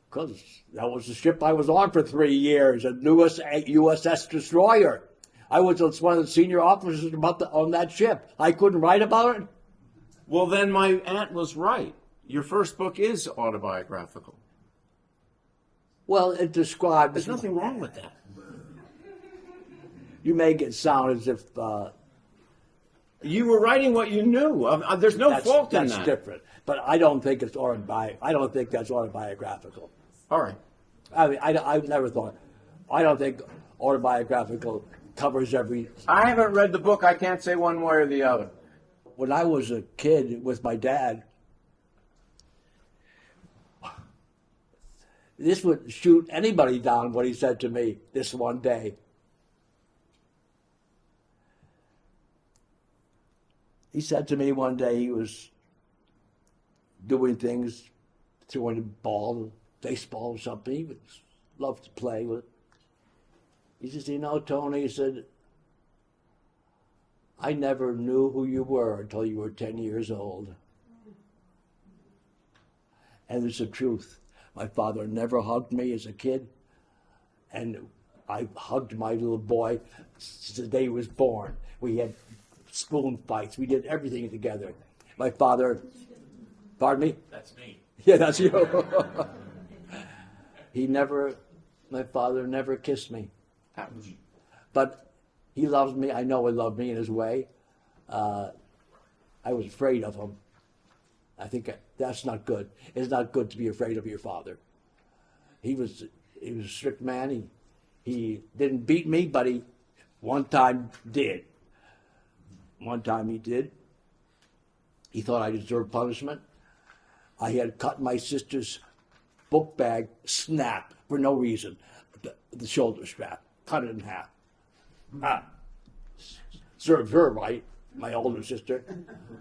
B: Because that was the ship I was on for 3 years, a newest USS destroyer. I was one of the senior officers on that ship. I couldn't write about it.
A: Well, then my aunt was right. Your first book is autobiographical.
B: Well, it describes.
A: There's nothing wrong with that.
B: You make it sound as if
A: You were writing what you knew. There's no fault in that.
B: That's different. But I don't think it's I don't think that's autobiographical.
A: All right.
B: I mean, I've never thought. I don't think autobiographical covers every.
A: I haven't read the book. I can't say one way or the other.
B: When I was a kid with my dad, this would shoot anybody down what he said to me this one day. He said to me one day he was doing things, throwing a ball, baseball or something. He would love to play with. He says, you know, Tony, he said, I never knew who you were until you were 10 years old. And it's the truth. My father never hugged me as a kid, and I hugged my little boy since the day he was born. We had spoon fights. We did everything together. My father, pardon me?
C: That's me.
B: Yeah, that's you. My father never kissed me.
A: Ouch.
B: But he loves me. I know he loved me in his way. I was afraid of him. I think that's not good. It's not good to be afraid of your father. He was a strict man. He didn't beat me, but he one time did. One time he did. He thought I deserved punishment. I had cut my sister's book bag snap for no reason. The shoulder strap. Cut it in half. Served her right, my older sister.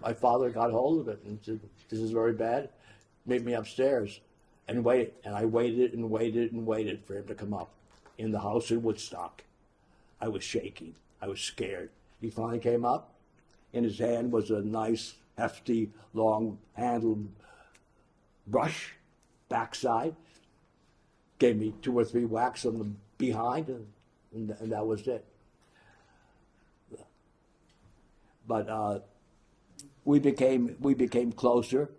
B: My father got hold of it and said, this is very bad. Made me upstairs and waited. And I waited and waited and waited for him to come up in the house in Woodstock. I was shaking. I was scared. He finally came up. In his hand was a nice, hefty, long-handled brush, backside. Gave me 2 or 3 whacks on the behind, and that was it. But we became closer.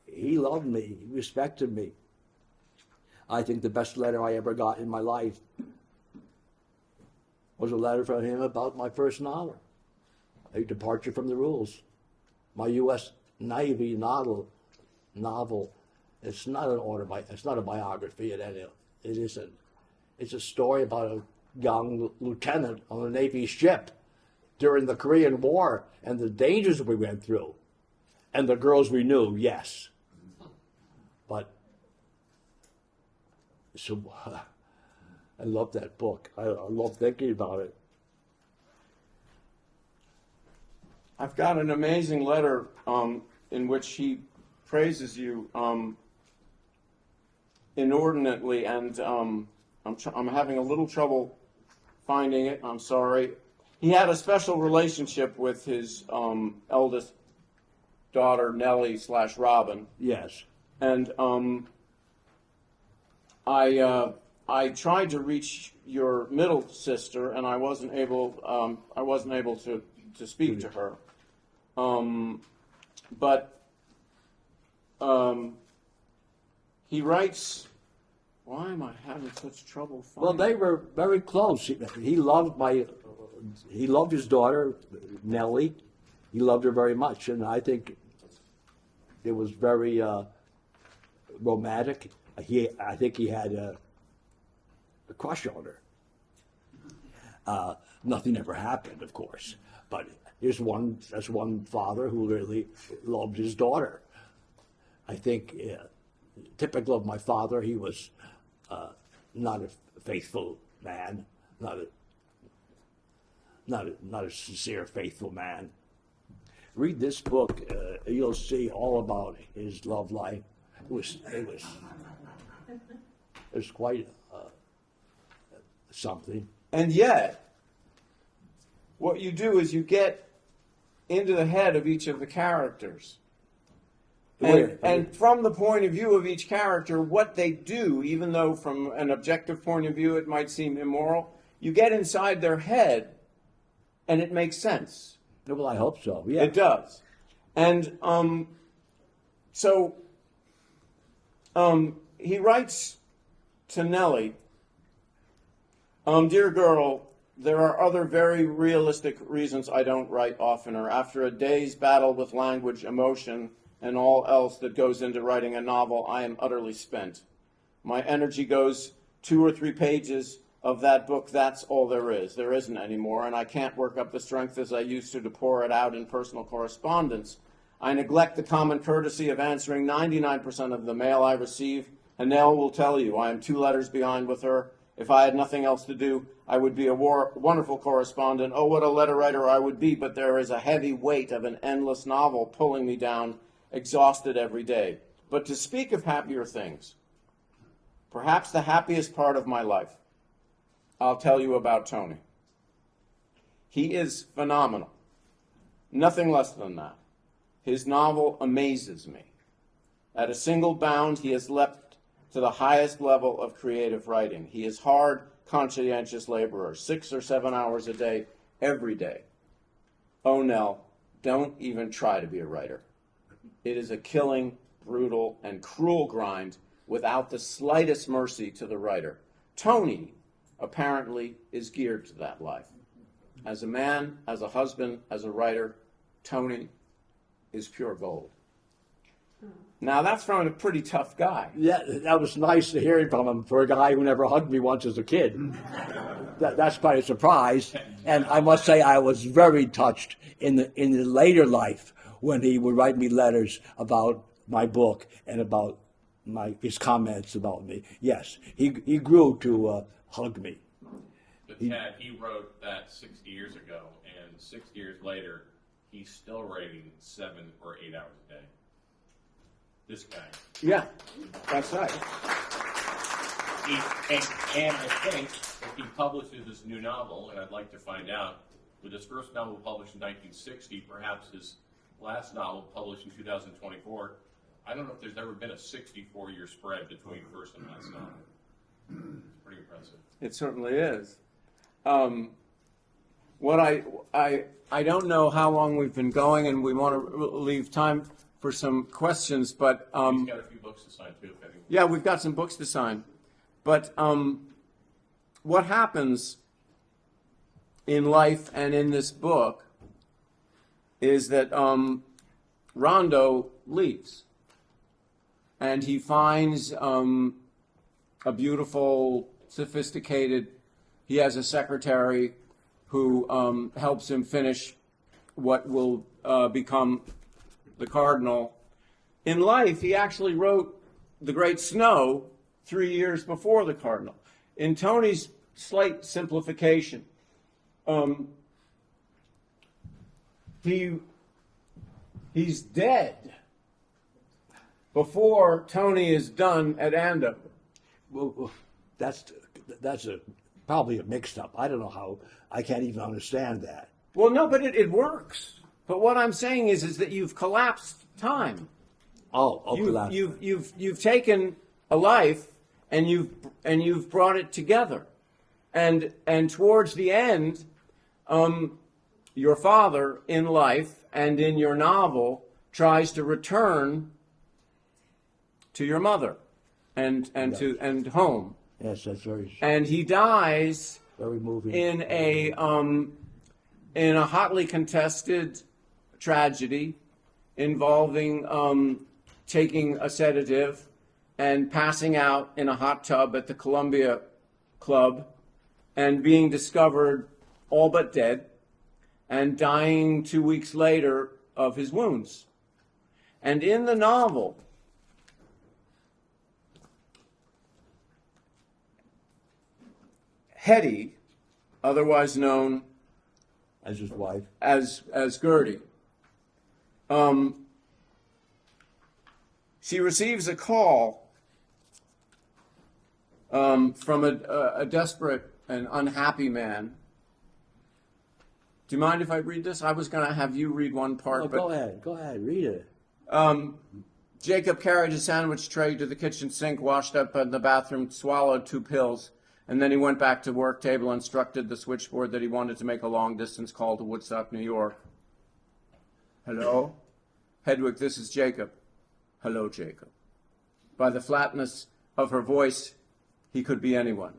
B: He loved me. He respected me. I think the best letter I ever got in my life was a letter from him about my first novel, A Departure from the Rules. My U.S. Navy novel. It's not it's not a biography. It isn't. It's a story about a young lieutenant on a Navy ship during the Korean War and the dangers we went through, and the girls we knew. Yes, but so I love that book. I love thinking about it.
A: I've got an amazing letter in which he praises you inordinately, and I'm having a little trouble finding it. I'm sorry. He had a special relationship with his eldest daughter, Nellie / Robin.
B: Yes.
A: And I tried to reach your middle sister, and I wasn't able to speak to her. But he writes. Why am I having such trouble finding?
B: Well, they were very close. He loved his daughter, Nellie. He loved her very much, and I think it was very romantic. I think he had a crush on her. Nothing ever happened, of course. But there's one father who really loved his daughter. I think, typical of my father, he was not a faithful man, not a sincere, faithful man. Read this book; you'll see all about his love life. It was quite something.
A: And yet, what you do is you get into the head of each of the characters. And from the point of view of each character, what they do, even though from an objective point of view it might seem immoral, you get inside their head and it makes sense.
B: Well, I hope so, yeah.
A: It does. And he writes to Nellie, "Dear girl, there are other very realistic reasons I don't write oftener. After a day's battle with language, emotion, and all else that goes into writing a novel, I am utterly spent. My energy goes 2 or 3 pages of that book, that's all there is. There isn't any more, and I can't work up the strength as I used to pour it out in personal correspondence. I neglect the common courtesy of answering 99% of the mail I receive, and Nell will tell you I am 2 letters behind with her. If I had nothing else to do, I would be a wonderful correspondent. Oh, what a letter writer I would be, but there is a heavy weight of an endless novel pulling me down, exhausted every day. But to speak of happier things, perhaps the happiest part of my life, I'll tell you about Tony. He is phenomenal. Nothing less than that. His novel amazes me. At a single bound, he has leapt to the highest level of creative writing. He is hard, conscientious laborer, 6 or 7 hours a day, every day. Oh, Nell, don't even try to be a writer. It is a killing, brutal, and cruel grind without the slightest mercy to the writer. Tony, apparently, is geared to that life. As a man, as a husband, as a writer, Tony is pure gold." Now, that's from a pretty tough guy.
B: Yeah, that was nice to hear from him for a guy who never hugged me once as a kid. That's quite a surprise. And I must say I was very touched in the later life when he would write me letters about my book and about his comments about me. Yes, he grew to hug me.
C: But Ted, he wrote that 60 years ago, and 60 years later, he's still writing 7 or 8 hours a day. This guy.
A: Yeah, that's right.
C: And I think if he publishes this new novel, and I'd like to find out, with his first novel published in 1960, perhaps his last novel published in 2024, I don't know if there's ever been a 64-year spread between first and last novel. It's pretty impressive.
A: It certainly is. What I don't know how long we've been going, and we want to leave time for some questions, but
C: He's got a few books to sign too.
A: yeah, we've got some books to sign. But what happens in life and in this book is that Rondo leaves, and he finds a beautiful, sophisticated. He has a secretary who helps him finish what will become the Cardinal. In life, he actually wrote The Great Snow 3 years before the Cardinal. In Tony's slight simplification, he's dead before Tony is done at Andover.
B: Well, that's probably a mix-up. I don't know how. I can't even understand that.
A: Well, no, but it works. But what I'm saying is that you've collapsed time.
B: Collapsed.
A: You've taken a life and you've brought it together, and towards the end, your father in life and in your novel tries to return to your mother and home.
B: Yes, that's very.
A: And he dies
B: Very moving.
A: in a hotly contested tragedy involving taking a sedative and passing out in a hot tub at the Columbia Club and being discovered all but dead, and dying 2 weeks later of his wounds. And in the novel, Hetty, otherwise known
B: As his wife.
A: as Gertie, she receives a call from a desperate and unhappy man. Do you mind if I read this? I was going to have you read one part.
B: Oh,
A: but
B: go ahead, read it.
A: Jacob carried his sandwich tray to the kitchen sink, washed up in the bathroom, swallowed 2 pills, and then he went back to work table, instructed the switchboard that he wanted to make a long-distance call to Woodstock, New York. Hello? Hedwig, this is Jacob. Hello, Jacob. By the flatness of her voice, he could be anyone.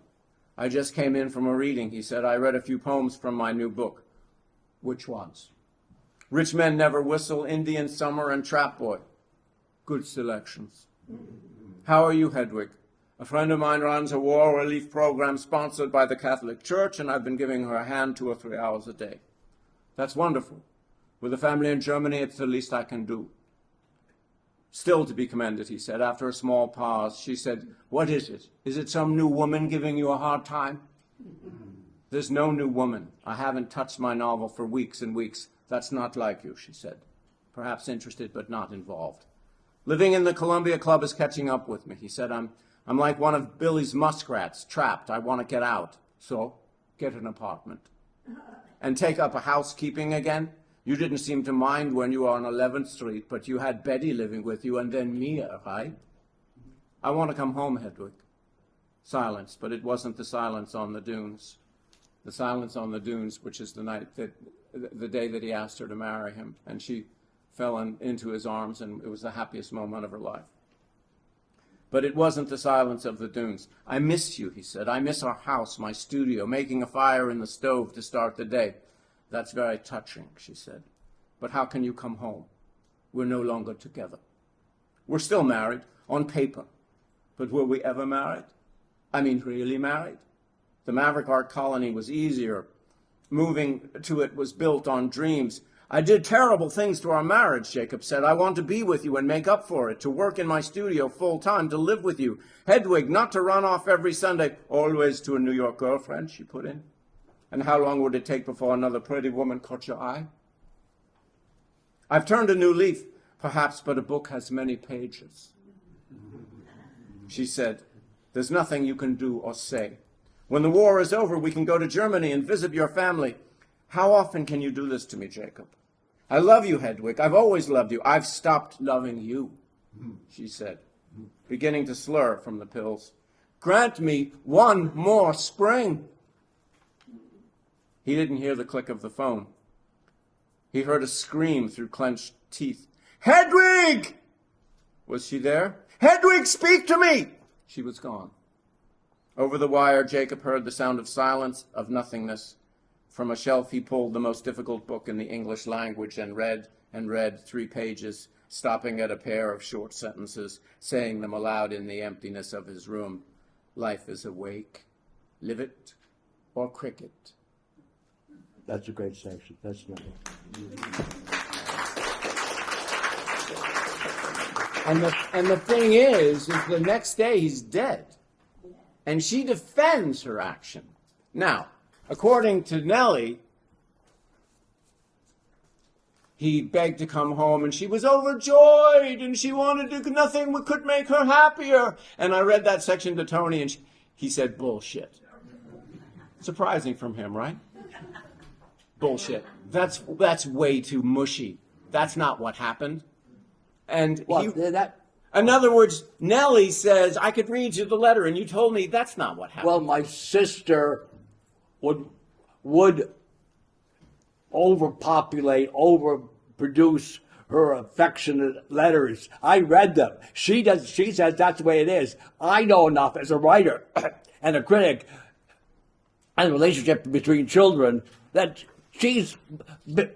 A: I just came in from a reading, he said. I read a few poems from my new book. Which ones? Rich Men Never Whistle, Indian Summer, and Trap Boy. Good selections. How are you, Hedwig? A friend of mine runs a war relief program sponsored by the Catholic Church, and I've been giving her a hand 2 or 3 hours a day. That's wonderful. With a family in Germany, it's the least I can do. Still to be commended, he said. After a small pause, she said, what is it? Is it some new woman giving you a hard time? There's no new woman. I haven't touched my novel for weeks and weeks. That's not like you, she said. Perhaps interested, but not involved. Living in the Columbia Club is catching up with me, he said. I'm like one of Billy's muskrats, trapped. I want to get out. So, get an apartment. And take up a housekeeping again? You didn't seem to mind when you were on 11th Street, but you had Betty living with you and then Mia, right? I want to come home, Hedwig. Silence, but it wasn't the silence on the dunes. The silence on the dunes, which is the day that he asked her to marry him, and she fell into his arms, and it was the happiest moment of her life. But it wasn't the silence of the dunes. I miss you, he said. I miss our house, my studio, making a fire in the stove to start the day. That's very touching, she said. But how can you come home? We're no longer together. We're still married, on paper. But were we ever married? I mean, really married? The Maverick Colony was easier. Moving to it was built on dreams. I did terrible things to our marriage, Jacob said. I want to be with you and make up for it, to work in my studio full time, to live with you. Hedwig, not to run off every Sunday, always to a New York girlfriend, she put in. And how long would it take before another pretty woman caught your eye? I've turned a new leaf, perhaps, but a book has many pages. She said, there's nothing you can do or say. When the war is over, we can go to Germany and visit your family. How often can you do this to me, Jacob? I love you, Hedwig. I've always loved you. I've stopped loving you, she said, beginning to slur from the pills. Grant me one more spring. He didn't hear the click of the phone. He heard a scream through clenched teeth. Hedwig! Was she there? Hedwig, speak to me! She was gone. Over the wire, Jacob heard the sound of silence, of nothingness. From a shelf, he pulled the most difficult book in the English language and read 3 pages, stopping at a pair of short sentences, saying them aloud in the emptiness of his room. Life is awake. Live it or cricket.
B: That's a great section. That's nice.
A: And the thing is the next day he's dead. And she defends her action. Now, according to Nellie, he begged to come home, and she was overjoyed, and she wanted to do nothing could make her happier. And I read that section to Tony, and he said, bullshit. Surprising from him, right? Bullshit. That's way too mushy. That's not what happened. And in other words, Nellie says, I could read you the letter, and you told me that's not what happened.
B: Well, my sister would overproduce her affectionate letters. I read them. She says that's the way it is. I know enough as a writer and a critic and the relationship between children that she's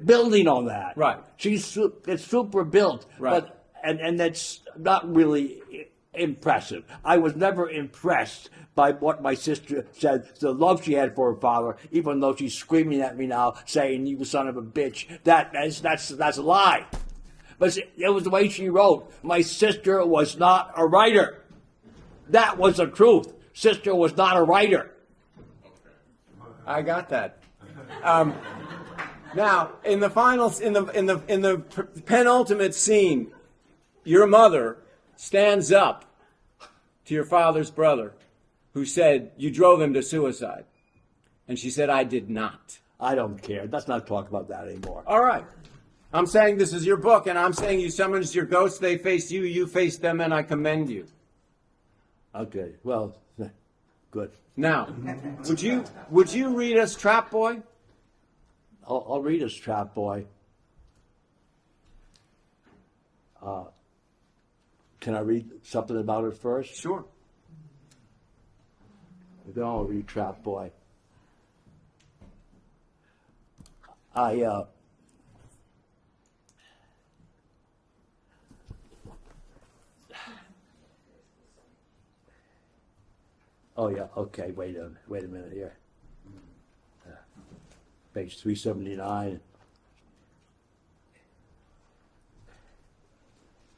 B: building on that.
A: Right.
B: It's super built.
A: Right.
B: And that's not really impressive. I was never impressed by what my sister said, the love she had for her father, even though she's screaming at me now, saying, "You son of a bitch." That's a lie. But it was the way she wrote. My sister was not a writer. That was the truth. Sister was not a writer.
A: I got that. Now, in the penultimate scene, your mother stands up to your father's brother, who said, "You drove him to suicide." And she said, "I did not."
B: I don't care. Let's not talk about that anymore.
A: All right. I'm saying this is your book, and I'm saying you summoned your ghosts, they faced you, you faced them, and I commend you.
B: Okay, well, good.
A: Now, would you read us Trap Boy?
B: I'll read us Trap Boy. Can I read something about it first?
A: Sure.
B: Then I'll read Trap Boy. Oh yeah, okay, wait a minute here. Page 379.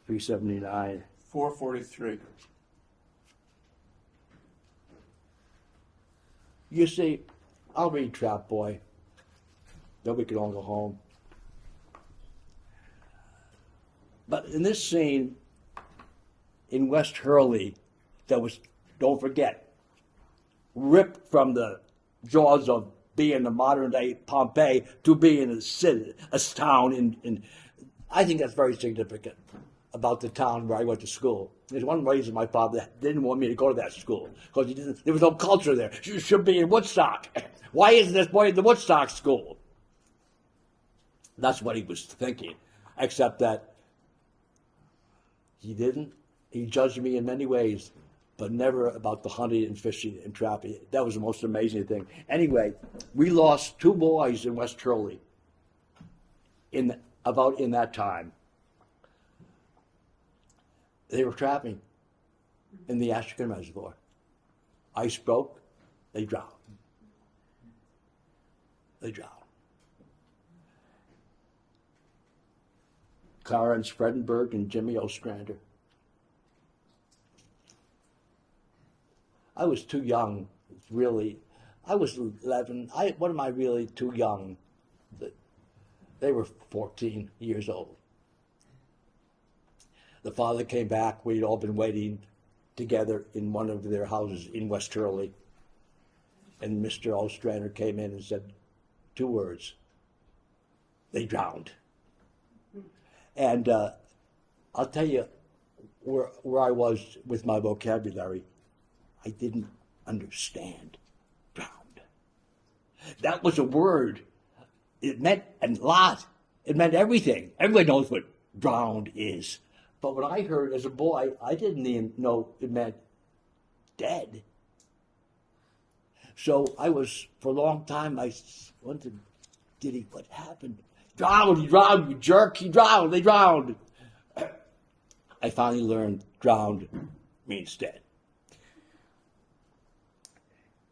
B: 379.
A: 443.
B: You see, I'll read Trap Boy. Then we can all go home. But in this scene in West Hurley, that was, don't forget, ripped from the jaws of being the modern day Pompeii to being a city, a town in I think that's very significant about the town where I went to school. There's one reason my father didn't want me to go to that school, because there was no culture there. You should be in Woodstock. Why isn't this boy in the Woodstock school? That's what he was thinking, except that he didn't. He judged me in many ways, but never about the hunting and fishing and trapping. That was the most amazing thing. Anyway, we lost 2 boys in West Hurley about in that time. They were trapping in the Ashcan Reservoir. Ice broke, they drowned. They drowned. Clarence Fredenberg and Jimmy Ostrander. I was too young, really. I was 11. What am I really too young? They were 14 years old. The father came back. We'd all been waiting together in one of their houses in West Hurley. And Mr. Ostrander came in and said 2 words. They drowned. And I'll tell you where I was with my vocabulary. I didn't understand drowned. That was a word. It meant a lot. It meant everything. Everybody knows what drowned is. But when I heard as a boy, I didn't even know it meant dead. So I was, for a long time, I wondered, what happened? Drowned, he drowned, you jerk, he drowned, they drowned. I finally learned drowned means dead.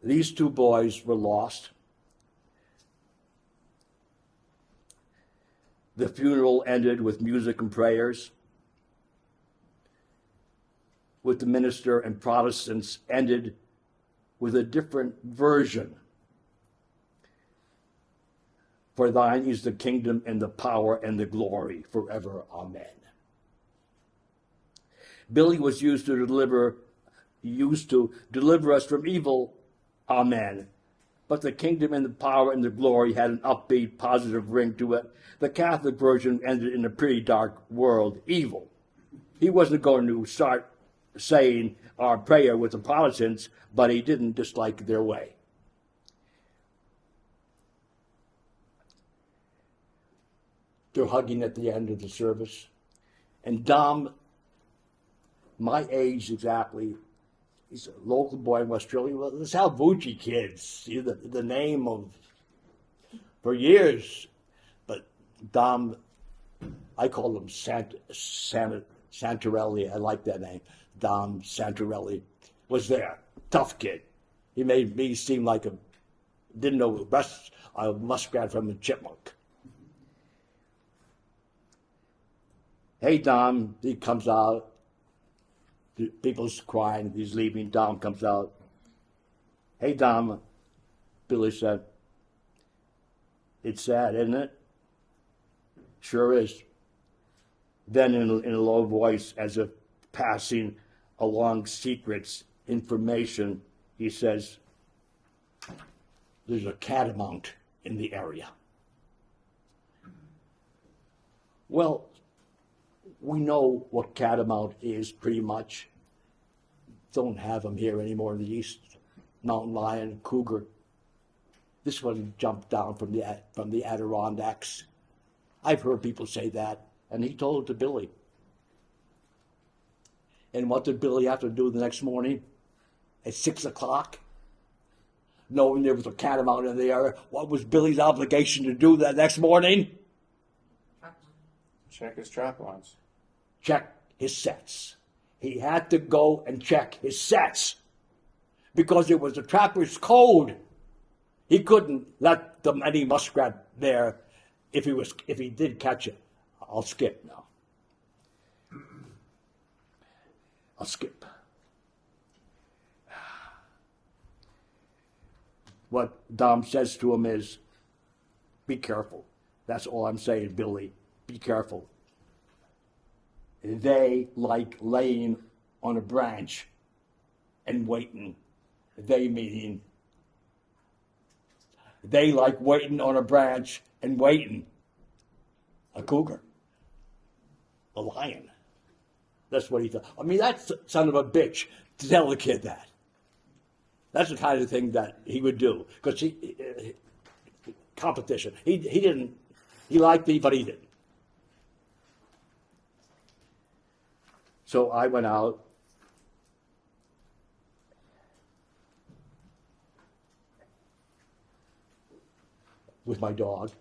B: These 2 boys were lost. The funeral ended with music and prayers. With the minister and Protestants ended with a different version. For thine is the kingdom and the power and the glory forever. Amen. Billy was used to deliver us from evil. Amen. But the kingdom and the power and the glory had an upbeat, positive ring to it. The Catholic version ended in a pretty dark world, evil. He wasn't going to start saying our prayer with the Protestants, but he didn't dislike their way. They're hugging at the end of the service. And Dom, my age exactly, he's a local boy in West Hurley. Well, the Salvucci kids, see the name of, for years. But Dom, I call him Santarelli. I like that name. Dom Santarelli was there. Tough kid. He made me seem like didn't know the rest of muskrat from a chipmunk. Hey, Dom, he comes out. The people's crying. He's leaving. Dom comes out. Hey, Dom, Billy said. It's sad, isn't it? Sure is. Then in a low voice, as if passing along secrets, information, he says, there's a catamount in the area. Well, we know what catamount is pretty much. Don't have them here anymore in the East. Mountain lion, cougar. This one jumped down from the Adirondacks. I've heard people say that, and he told it to Billy. And what did Billy have to do the next morning at 6 o'clock? Knowing there was a catamount in the area, what was Billy's obligation to do that next morning?
A: Check his trap lines.
B: Check his sets. He had to go and check his sets because it was a trapper's code. He couldn't let any muskrat there if he did catch it. I'll skip now. I'll skip. What Dom says to him is, be careful. That's all I'm saying, Billy. Be careful. They like laying on a branch and waiting. They meaning they like waiting on a branch and waiting. A cougar. A lion. That's what he thought. I mean, that's son of a bitch to tell the kid that. That's the kind of thing that he would do. Because competition. He liked me, but he didn't. So I went out. With my dog.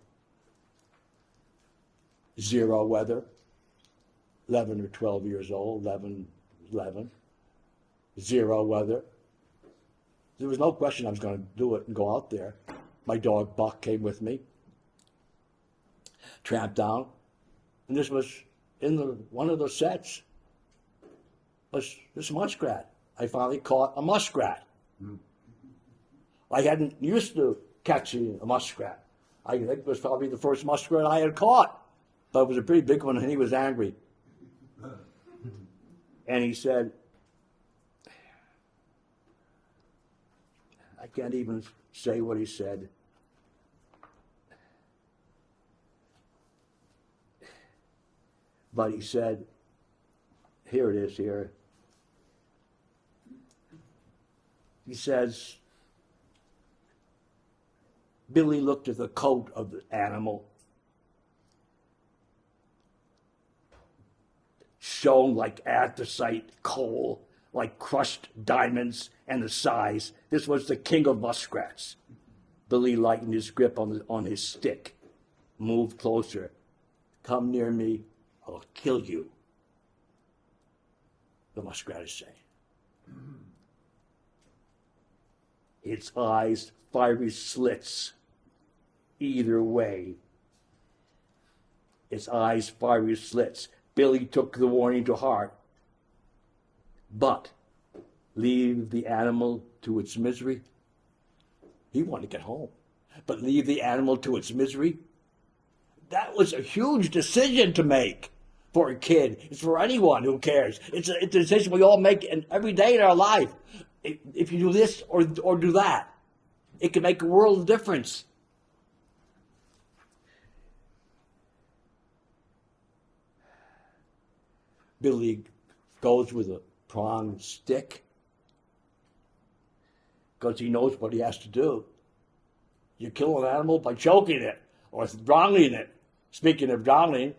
B: Zero weather. 11 or 12 years old. 11. Zero weather. There was no question I was going to do it and go out there. My dog Buck came with me. Tramped down. And this was in one of the sets. Was this muskrat. I finally caught a muskrat. I hadn't used to catching a muskrat. I think it was probably the first muskrat I had caught. But it was a pretty big one, and he was angry. And he said, I can't even say what he said. But he said, here it is here. He says, Billy looked at the coat of the animal. Shone like anthracite coal, like crushed diamonds, and the size. This was the king of muskrats. Billy lightened his grip on his stick, moved closer. Come near me, I'll kill you, the muskrat is saying. Its eyes, fiery slits, either way. Its eyes, fiery slits. Billy took the warning to heart. But leave the animal to its misery. He wanted to get home. But leave the animal to its misery? That was a huge decision to make for a kid. It's for anyone who cares. It's a decision we all make every day in our life. If you do this or do that, it can make a world of difference. Billy goes with a pronged stick because he knows what he has to do. You kill an animal by choking it or drowning it. Speaking of drowning,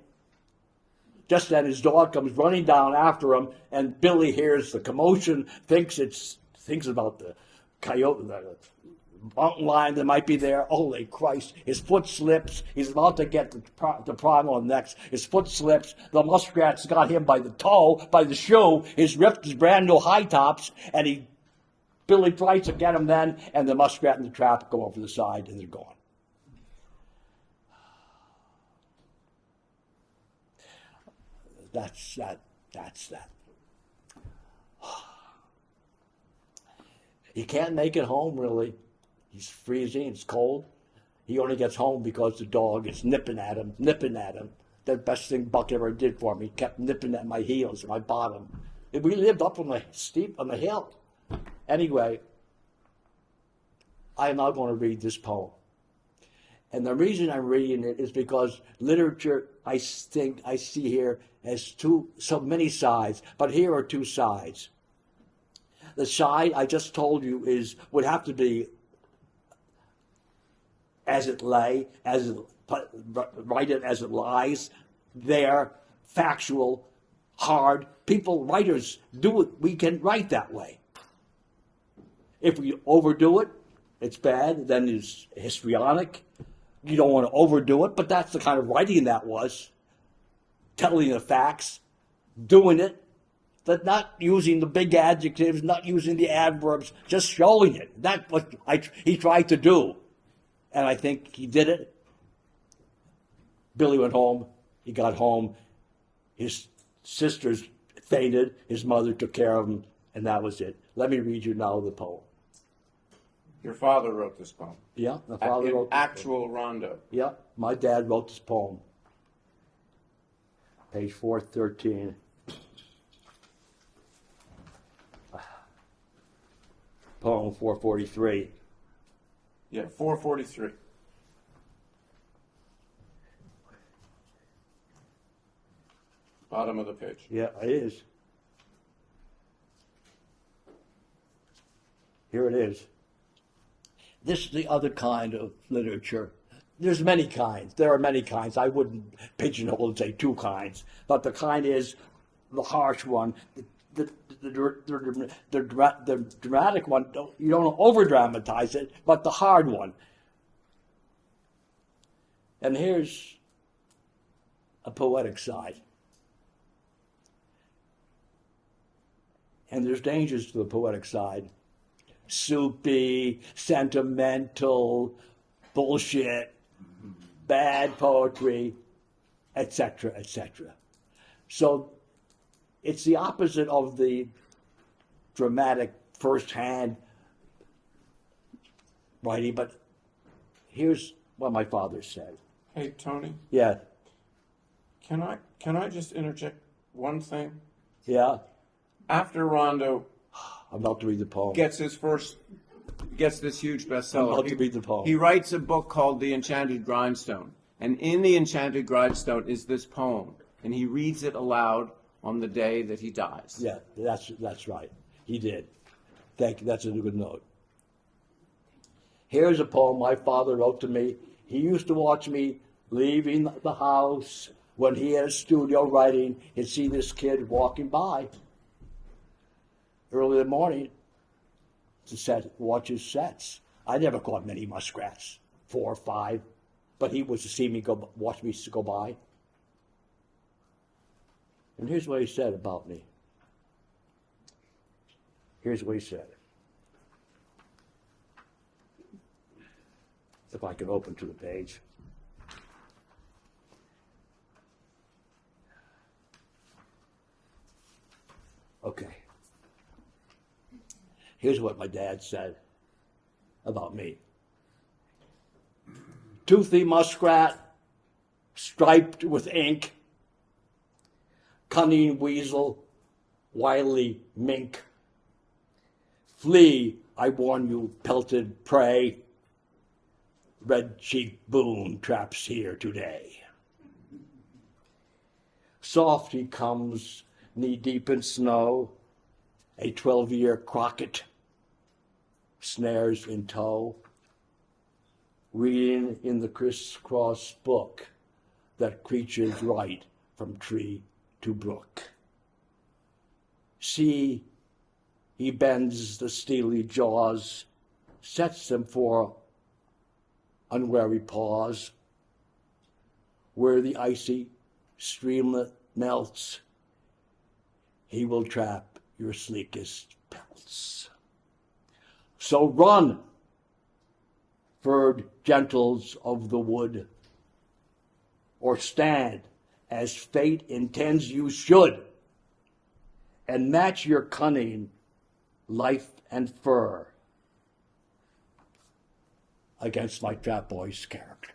B: just then his dog comes running down after him, and Billy hears the commotion, thinks about the coyote, the mountain lion that might be there. Holy Christ, his foot slips. He's about to get the prong on next. His foot slips. The muskrat's got him by the toe, by the shoe. He's ripped his brand new high tops, and he Billy tries to get them then, and the muskrat and the trap go over the side, and they're gone. That's that. That's that. He can't make it home, really. He's freezing, it's cold. He only gets home because the dog is nipping at him. The best thing Buck ever did for me. He kept nipping at my heels, my bottom. We lived up on the hill. Anyway, I am now going to read this poem. And the reason I'm reading it is because literature, I think, I see here as so many sides, but here are two sides. The side I just told you would have to be as it lay, write it as it lies, there, factual, hard. Writers do it. We can write that way. If we overdo it, it's bad. Then it's histrionic. You don't want to overdo it, but that's the kind of writing that was. Telling the facts, doing it, but not using the big adjectives, not using the adverbs, just showing it. That's what he tried to do. And I think he did it. Billy went home. He got home. His sisters fainted. His mother took care of him, and that was it. Let me read you now the poem.
A: Your father wrote this poem.
B: Yeah, my father wrote this
A: actual poem. Rondo.
B: Yeah, my dad wrote this poem. Page 413. Poem 443.
A: Yeah, 443. Bottom of the page.
B: Yeah, it is. Here it is. This is the other kind of literature. There's many kinds. There are many kinds. I wouldn't pigeonhole and say two kinds, but the kind is the harsh one. The dramatic one, you don't over-dramatize it, but the hard one. And here's a poetic side. And there's dangers to the poetic side. Soupy, sentimental, bullshit, bad poetry, etc., etc. So it's the opposite of the dramatic first-hand writing, but here's what my father said.
A: Hey, Tony,
B: Yeah,
A: can I just interject one thing?
B: yeah,
A: After Rondo
B: I'm about to read the poem.
A: gets this huge bestseller,
B: I'm about to read the poem.
A: he writes a book called The Enchanted Grindstone. And in The Enchanted Grindstone is this poem. And he reads it aloud on the day that he dies.
B: Yeah, that's right. He did. Thank you. That's a good note. Here's a poem my father wrote to me. He used to watch me leaving the house when he had a studio writing. He'd see this kid walking by early in the morning to watch his sets. I never caught many muskrats, 4 or 5, but he was to see me watch me go by. And here's what he said about me. Here's what he said. If I can open to the page. Okay. Here's what my dad said about me. Toothy muskrat, striped with ink, cunning weasel, wily mink. Flee, I warn you, pelted prey. Red-cheeked boon traps here today. Soft he comes, knee-deep in snow, a 12-year crocket, snares in tow, reading in the crisscross book that creatures write from tree to brook. See, he bends the steely jaws, sets them for unwary paws, where the icy streamlet melts, he will trap your sleekest pelts. So run, furred gentles of the wood, or stand as fate intends you should, and match your cunning, life and fur against my fat boy's character.